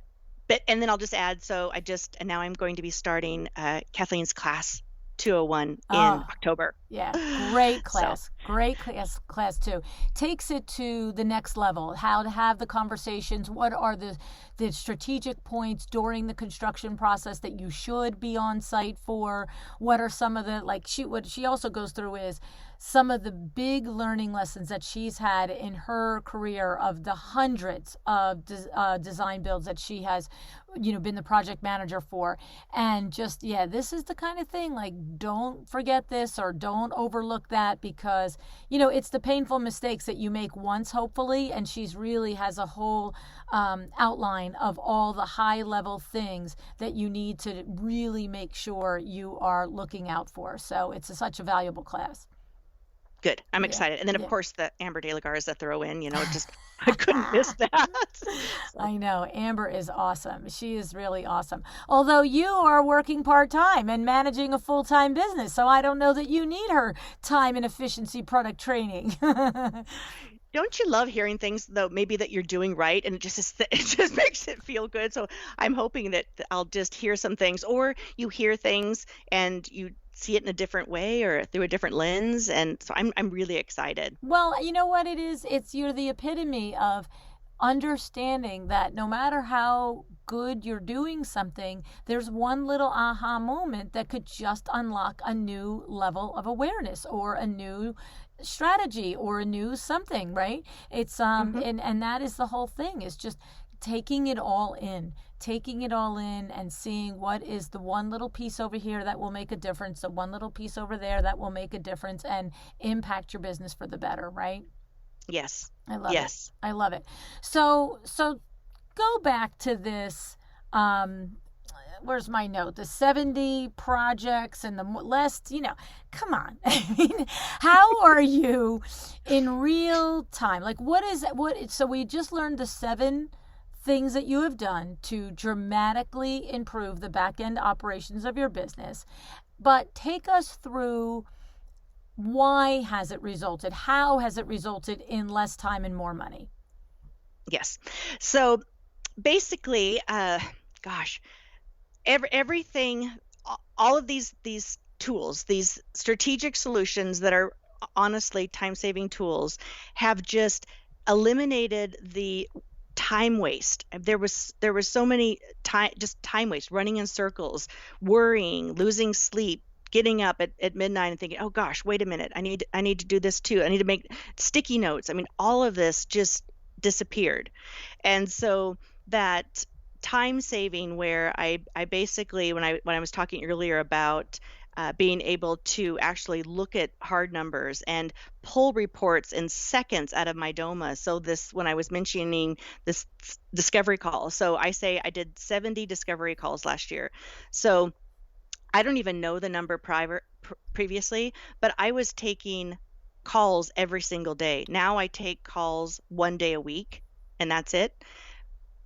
But and then I'll just add, and now I'm going to be starting Kathleen's class 201 in Oh, October. yeah, great So class. Great class too. Takes it to the next level. How to have the conversations. What are the strategic points during the construction process that you should be on site for? What are some of the what she also goes through is some of the big learning lessons that she's had in her career of the hundreds of design builds that she has been the project manager for. And just, yeah, this is the kind of thing, like, don't forget this or don't overlook that because it's the painful mistakes that you make once, hopefully. And she's really has a whole outline of all the high level things that you need to really make sure you are looking out for. So it's such a valuable class. good. I'm Yeah, excited. And then of yeah. course the Amber De La Garza throw in, just I couldn't miss that. So I know. Amber is awesome. She is really awesome. Although you are working part-time and managing a full-time business, so I don't know that you need her time and efficiency product training. don't you love hearing things though, maybe that you're doing right, and it just makes it feel good. So I'm hoping that I'll just hear some things, or you hear things and you see it in a different way or through a different lens, and so I'm really excited. Well, you know what it is? You're the epitome of understanding that no matter how good you're doing something, there's one little aha moment that could just unlock a new level of awareness or a new strategy or a new something, right? It's Hmm. and that is the whole thing, is just taking it all in and seeing what is the one little piece over here that will make a difference, the one little piece over there that will make a difference and impact your business for the better, right? Yes, I love it. yes. I love it. So go back to this. Where's my note? The 70 projects and the less, come on. I mean, how are you in real time? Like, so we just learned the 7 things that you have done to dramatically improve the back end operations of your business. But take us through, why has it resulted? How has it resulted in less time and more money? Yes. So basically, gosh, everything, all of these tools, these strategic solutions that are honestly time-saving tools, have just eliminated the time waste. There was so many time waste, running in circles, worrying, losing sleep, getting up at midnight and thinking, oh gosh, wait a minute, I need to do this too. I need to make sticky notes. I mean, all of this just disappeared. And so that time saving, where I basically, when I was talking earlier about being able to actually look at hard numbers and pull reports in seconds out of Mydoma. So when I was mentioning this discovery call, so I say I did 70 discovery calls last year. So I don't even know the number previously, but I was taking calls every single day. Now I take calls 1 day a week, and that's it.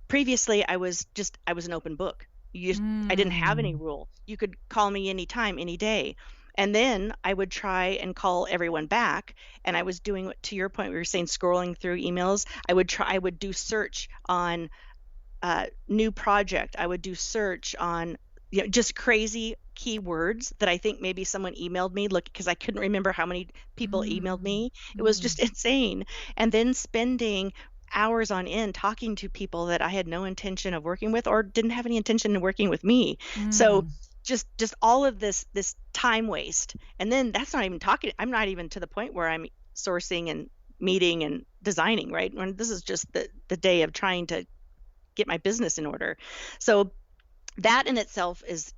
Previously, I was an open book. I didn't have any Mm. rule. You could call me anytime, any day. And then I would try and call everyone back. And I was doing, to your point, we were saying scrolling through emails. I would do search on new project. I would do search on just crazy keywords that I think maybe someone emailed me, look, because I couldn't remember how many people emailed me. It was just insane. And then spending hours on end talking to people that I had no intention of working with or didn't have any intention of working with me. So just all of this time waste. And then that's not even talking, I'm not even to the point where I'm sourcing and meeting and designing, right? When this is just the day of trying to get my business in order. So that in itself is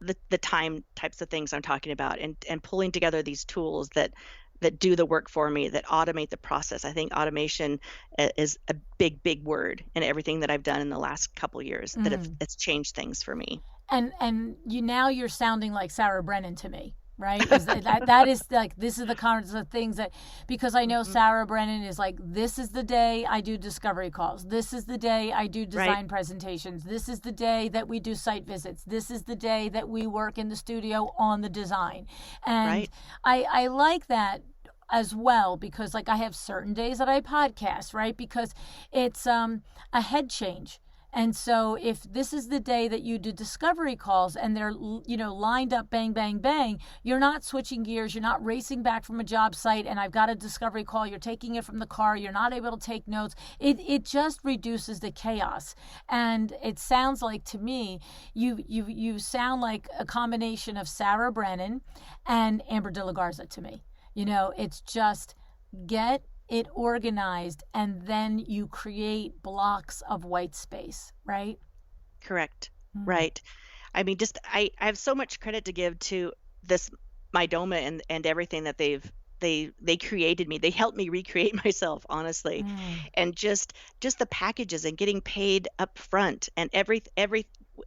the time types of things I'm talking about, and pulling together these tools that do the work for me, that automate the process. I think automation is a big word in everything that I've done in the last couple years that it's changed things for me. And you're sounding like Sarah Brennan to me. Right? That is like, this is the kinds of things that, because I know Sarah Brennan is like, this is the day I do discovery calls. This is the day I do design presentations. This is the day that we do site visits. This is the day that we work in the studio on the design. And I like that as well, because like I have certain days that I podcast, right? Because it's a head change. And so if this is the day that you do discovery calls and they're, lined up, bang, bang, bang, you're not switching gears. You're not racing back from a job site and I've got a discovery call. You're taking it from the car. You're not able to take notes. It just reduces the chaos. And it sounds like, to me, you sound like a combination of Sarah Brennan and Amber De La Garza to me. It's just get it organized, and then you create blocks of white space, right? Correct. Right. I mean, just I have so much credit to give to this Mydoma and everything that they created me. They helped me recreate myself, honestly. And just the packages and getting paid up front, and every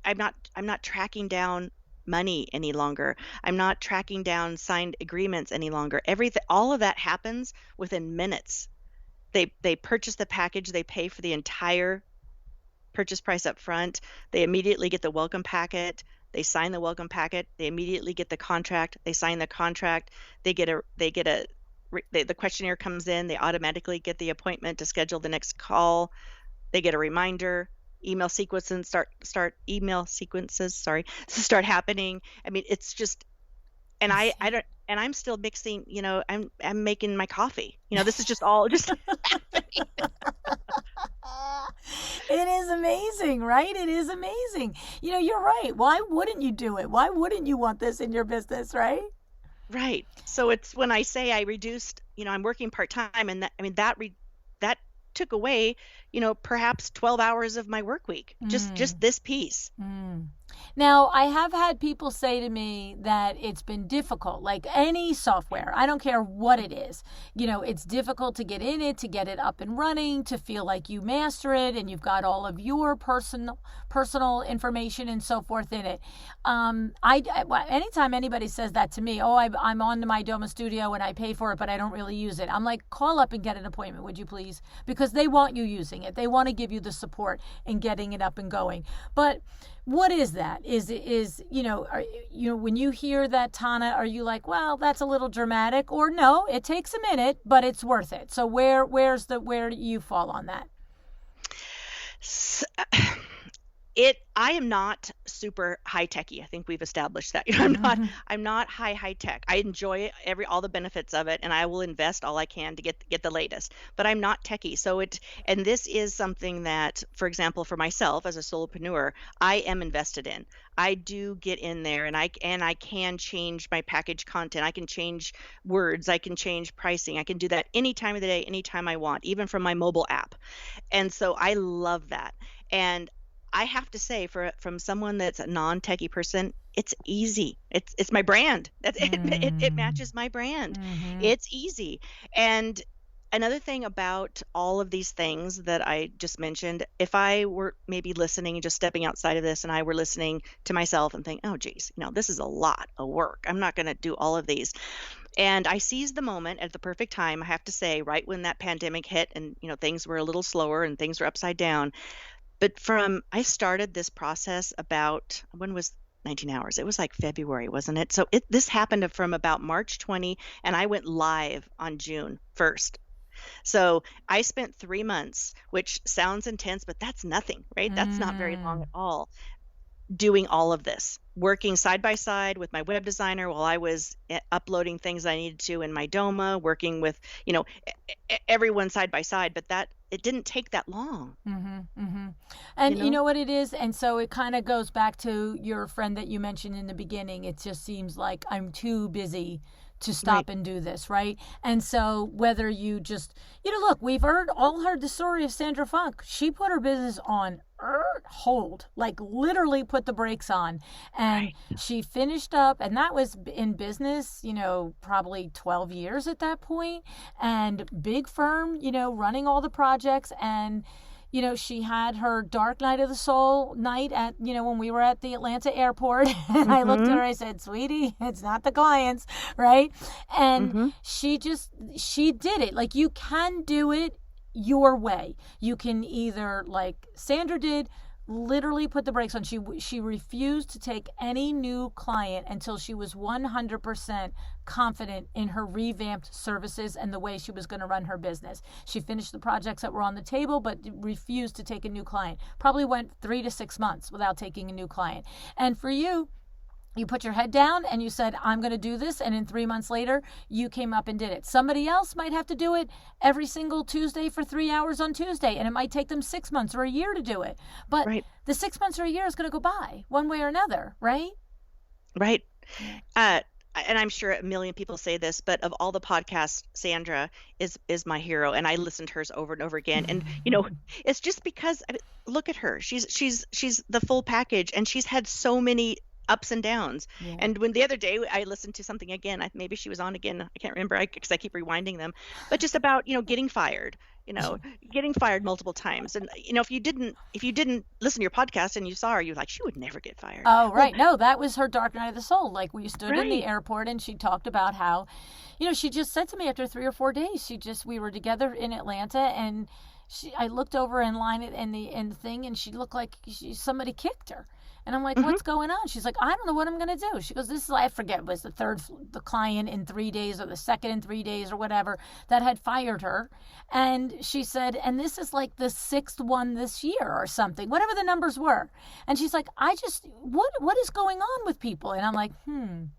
I'm not tracking down money any longer. I'm not tracking down signed agreements any longer. All of that happens within minutes. They purchase the package, they pay for the entire purchase price up front. They immediately get the welcome packet. They sign the welcome packet. They immediately get the contract. They sign the contract. The questionnaire comes in. They automatically get the appointment to schedule the next call. They get a reminder. Email sequences start happening. I mean, it's just, and I'm still mixing, I'm making my coffee. This is just all just happening. It is amazing, right? It is amazing. You're right. Why wouldn't you do it? Why wouldn't you want this in your business, right? Right. So it's when I say I reduced, I'm working part-time, and that took away, perhaps 12 hours of my work week, just this piece. Now, I have had people say to me that it's been difficult, like any software. I don't care what it is. It's difficult to get in it, to get it up and running, to feel like you master it and you've got all of your personal information and so forth in it. Anytime anybody says that to me, I'm on the Mydoma Studio and I pay for it, but I don't really use it. I'm like, call up and get an appointment, would you please? Because they want you using it. They want to give you the support in getting it up and going. But what is that? When you hear that, Tanna, are you like, well, that's a little dramatic, or no, it takes a minute, but it's worth it? So where do you fall on that? I am not super high techy. I think we've established that. I'm not high tech. I enjoy all the benefits of it, and I will invest all I can to get the latest. But I'm not techy. And this is something that, for example, for myself as a solopreneur, I am invested in. I do get in there, and I can change my package content. I can change words. I can change pricing. I can do that any time of the day, anytime I want, even from my mobile app. And so I love that. And I have to say, from someone that's a non-techie person, it's easy. It's my brand. It matches my brand. It's easy. And another thing about all of these things that I just mentioned, if I were maybe listening and just stepping outside of this, and I were listening to myself and thinking, oh, geez, this is a lot of work. I'm not going to do all of these. And I seized the moment at the perfect time, I have to say, right when that pandemic hit and, things were a little slower and things were upside down. But I started this process about, when was 19 hours? It was like February, wasn't it? So this happened from about March 20, and I went live on June 1st. So I spent 3 months, which sounds intense, but that's nothing, right? That's not very long at all. doing all of this, working side by side with my web designer while I was uploading things I needed to in Mydoma, working with, everyone side by side, but it didn't take that long. And you know what it is? And so it kind of goes back to your friend that you mentioned in the beginning. It just seems like I'm too busy to stop and do this, right? And so whether you just, look, we've all heard the story of Sandra Funk. She put her business on hold, like literally put the brakes on. And she finished up, and that was in business, probably 12 years at that point, and big firm, running all the projects. And she had her dark night of the soul night at, when we were at the Atlanta airport. And I looked at her, I said, sweetie, it's not the clients, right? And she did it. Like, you can do it your way. You can either, like Sandra did, literally put the brakes on. She refused to take any new client until she was 100% confident in her revamped services and the way she was going to run her business. She finished the projects that were on the table, but refused to take a new client. Probably went 3 to 6 months without taking a new client. And for you, you put your head down and you said, I'm going to do this. And in 3 months later, you came up and did it. Somebody else might have to do it every single Tuesday for 3 hours on Tuesday. And it might take them 6 months or a year to do it. But the 6 months or a year is going to go by one way or another, right? Right. And I'm sure a million people say this, but of all the podcasts, Sandra is my hero. And I listen to hers over and over again. And, it's just because, look at her. She's the full package, and she's had so many ups and downs. And when the other day I listened to something again, maybe she was on again, I can't remember because I keep rewinding them, but just about, getting fired, getting fired multiple times. And, if you didn't listen to your podcast and you saw her, you're like, she would never get fired. Oh, right. No, that was her dark night of the soul. Like, we stood in the airport and she talked about how, she just said to me after 3 or 4 days, we were together in Atlanta, and I looked over in line in the thing, and she looked like somebody kicked her. And I'm like, what's going on? She's like, I don't know what I'm going to do. She goes, I forget, was the client in 3 days or the second in 3 days or whatever that had fired her. And she said, and this is like the 6th one this year or something, whatever the numbers were. And she's like, what is going on with people? And I'm like, And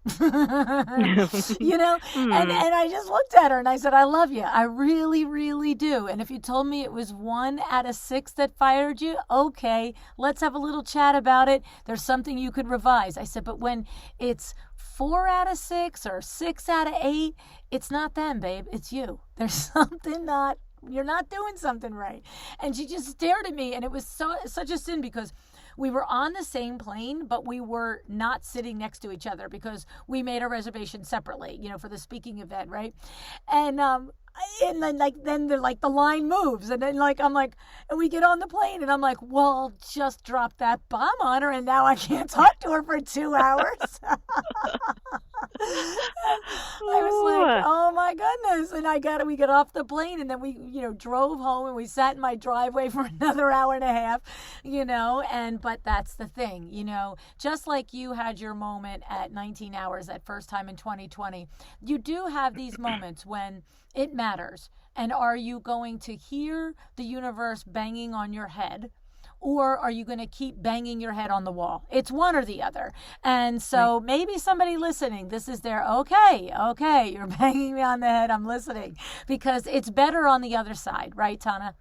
I just looked at her and I said, I love you. I really, really do. And if you told me it was 1 out of 6 that fired you, okay, let's have a little chat about it. There's something you could revise. I said, but when it's 4 out of 6 or 6 out of 8, it's not them, babe. It's you. There's something you're not doing something right. And she just stared at me, and it was such a sin because we were on the same plane, but we were not sitting next to each other because we made a reservation separately, for the speaking event, right? And then the line moves, and then I'm like, and we get on the plane, and I'm like, well, just drop that bomb on her, and now I can't talk to her for 2 hours. I was like, oh my goodness. And we got off the plane, and then we, drove home, and we sat in my driveway for another hour and a half, but that's the thing, just like you had your moment at 19 hours that first time in 2020, you do have these moments when it matters. And are you going to hear the universe banging on your head, or are you going to keep banging your head on the wall? It's one or the other. And so maybe somebody listening, this is their, okay, you're banging me on the head, I'm listening, because it's better on the other side, right, Tanna?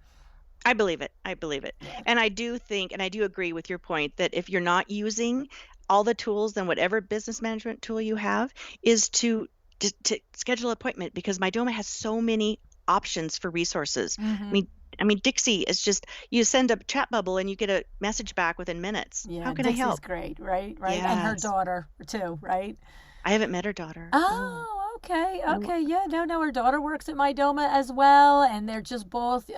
I believe it. And I do think, and I do agree with your point that if you're not using all the tools, then whatever business management tool you have is to schedule an appointment, because Mydoma has so many options for resources. I mean, Dixie is just, you send a chat bubble and you get a message back within minutes. Yeah, how can Dixie's I help? Great, right? Yes. And her daughter too, right? I haven't met her daughter. Oh, okay. Yeah, no, her daughter works at Mydoma as well, and they're just both,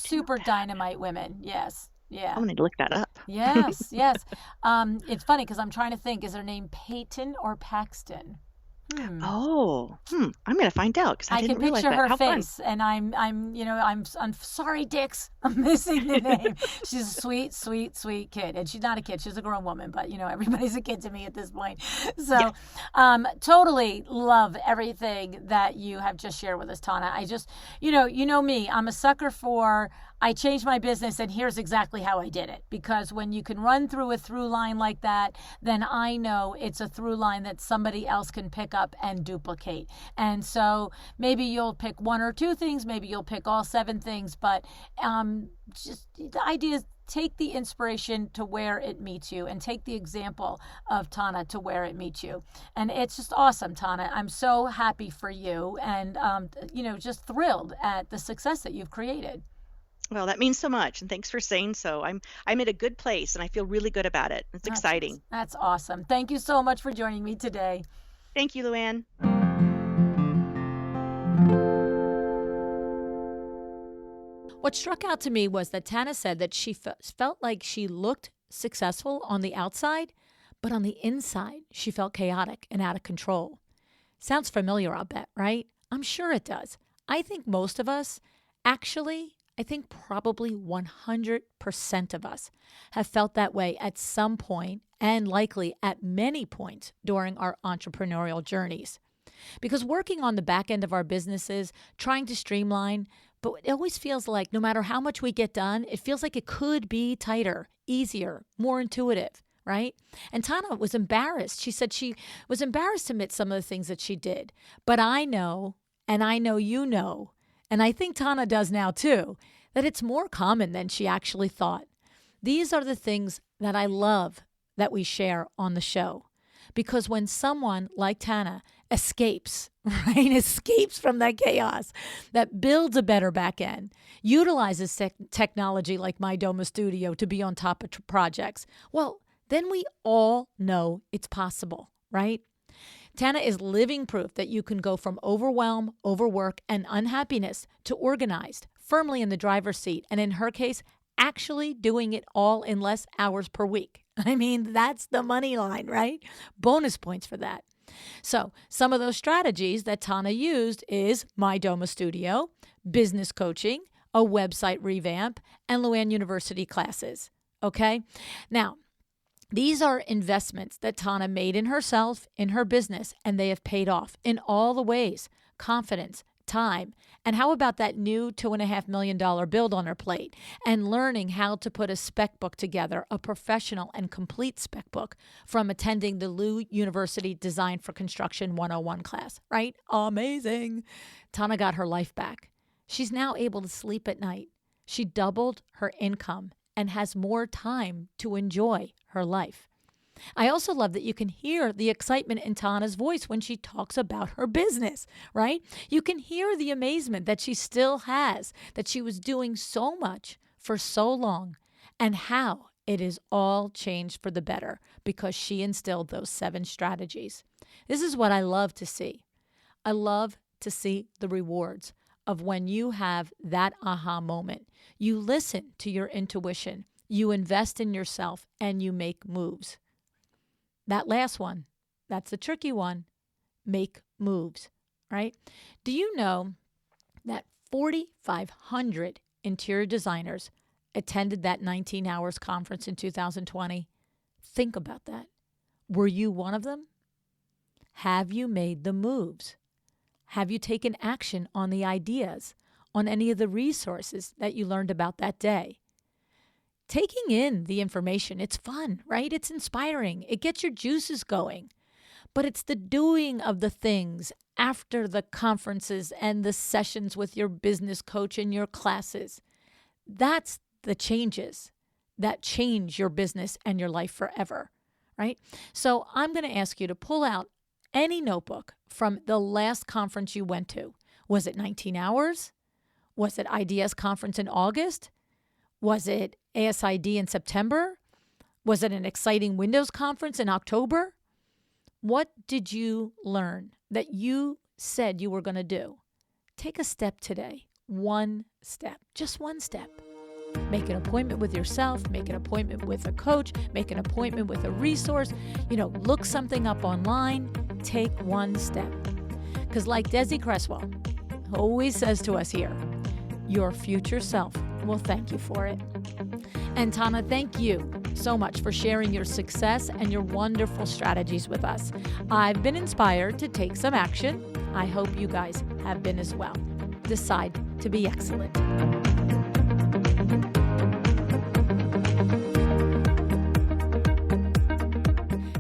super dynamite women. Yes. Yeah. I'm going to look that up. Yes. It's funny because I'm trying to think, is her name Peyton or Paxton? I'm going to find out because I didn't realize that. I can picture her How face, fun. And I'm sorry, Dix, I'm missing the name. She's a sweet, sweet, sweet kid, and she's not a kid; she's a grown woman. But everybody's a kid to me at this point. So, totally love everything that you have just shared with us, Tanna. I just, you know me, I'm a sucker for I changed my business and here's exactly how I did it. Because when you can run through a through line like that, then I know it's a through line that somebody else can pick up and duplicate. And so maybe you'll pick one or two things, maybe you'll pick all 7 things, but just the idea is take the inspiration to where it meets you and take the example of Tanna to where it meets you. And it's just awesome, Tanna. I'm so happy for you and, just thrilled at the success that you've created. Well, that means so much, and thanks for saying so. I'm in a good place, and I feel really good about it. It's exciting. That's awesome. Thank you so much for joining me today. Thank you, Luann. What struck out to me was that Tanna said that she felt like she looked successful on the outside, but on the inside, she felt chaotic and out of control. Sounds familiar, I'll bet, right? I'm sure it does. I think most of us, actually, I think probably 100% of us have felt that way at some point and likely at many points during our entrepreneurial journeys. Because working on the back end of our businesses, trying to streamline, but it always feels like no matter how much we get done, it feels like it could be tighter, easier, more intuitive, right? And Tanna was embarrassed. She said she was embarrassed to admit some of the things that she did. But I know, and I know you know, and I think Tanna does now too, that it's more common than she actually thought. These are the things that I love that we share on the show. Because when someone like Tanna escapes, right, escapes from that chaos, that builds a better back end, utilizes technology like Mydoma Studio to be on top of projects, well, then we all know it's possible, right? Tanna is living proof that you can go from overwhelm, overwork, and unhappiness to organized, firmly in the driver's seat, and in her case, actually doing it all in less hours per week. I mean, that's the money line, right? Bonus points for that. So some of those strategies that Tanna used is Mydoma Studio, business coaching, a website revamp, and Luann University classes. Okay? Now, these are investments that Tanna made in herself, in her business, and they have paid off in all the ways: confidence, time, and how about that new $2.5 million build on her plate, and learning how to put a spec book together, a professional and complete spec book from attending the Lu University Design for Construction 101 class, right? Amazing. Tanna got her life back. She's now able to sleep at night. She doubled her income and has more time to enjoy her life. I also love that you can hear the excitement in Tanna's voice when she talks about her business, right? You can hear the amazement that she still has, that she was doing so much for so long, and how it is all changed for the better because she instilled those 7 strategies. This is what I love to see. I love to see the rewards of when you have that aha moment. You listen to your intuition, you invest in yourself, and you make moves. That last one, that's the tricky one. Make moves, right? Do you know that 4,500 interior designers attended that 19 hours conference in 2020? Think about that. Were you one of them? Have you made the moves? Have you taken action on the ideas, on any of the resources that you learned about that day? Taking in the information, it's fun, right? It's inspiring. It gets your juices going. But it's the doing of the things after the conferences and the sessions with your business coach and your classes. That's the changes that change your business and your life forever, right? So I'm going to ask you to pull out any notebook from the last conference you went to. Was it 19 hours? Was it IDS conference in August? Was it ASID in September? Was it an exciting Windows conference in October? What did you learn that you said you were going to do? Take a step today. One step. Just one step. Make an appointment with yourself. Make an appointment with a coach. Make an appointment with a resource. Look something up online. Take one step. Because like Desi Cresswell always says to us here, your future self will thank you for it. And Tanna, thank you so much for sharing your success and your wonderful strategies with us. I've been inspired to take some action. I hope you guys have been as well. Decide to be excellent.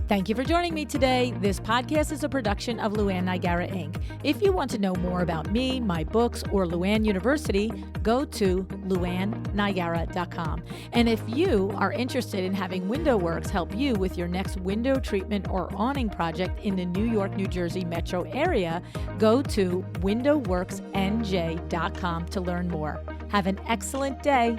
Thank you for joining me today. This podcast is a production of Luann Nigara, Inc. If you want to know more about me, my books, or Luann University, go to luannnigara.com. And if you are interested in having WindowWorks help you with your next window treatment or awning project in the New York, New Jersey metro area, go to windowworksnj.com to learn more. Have an excellent day.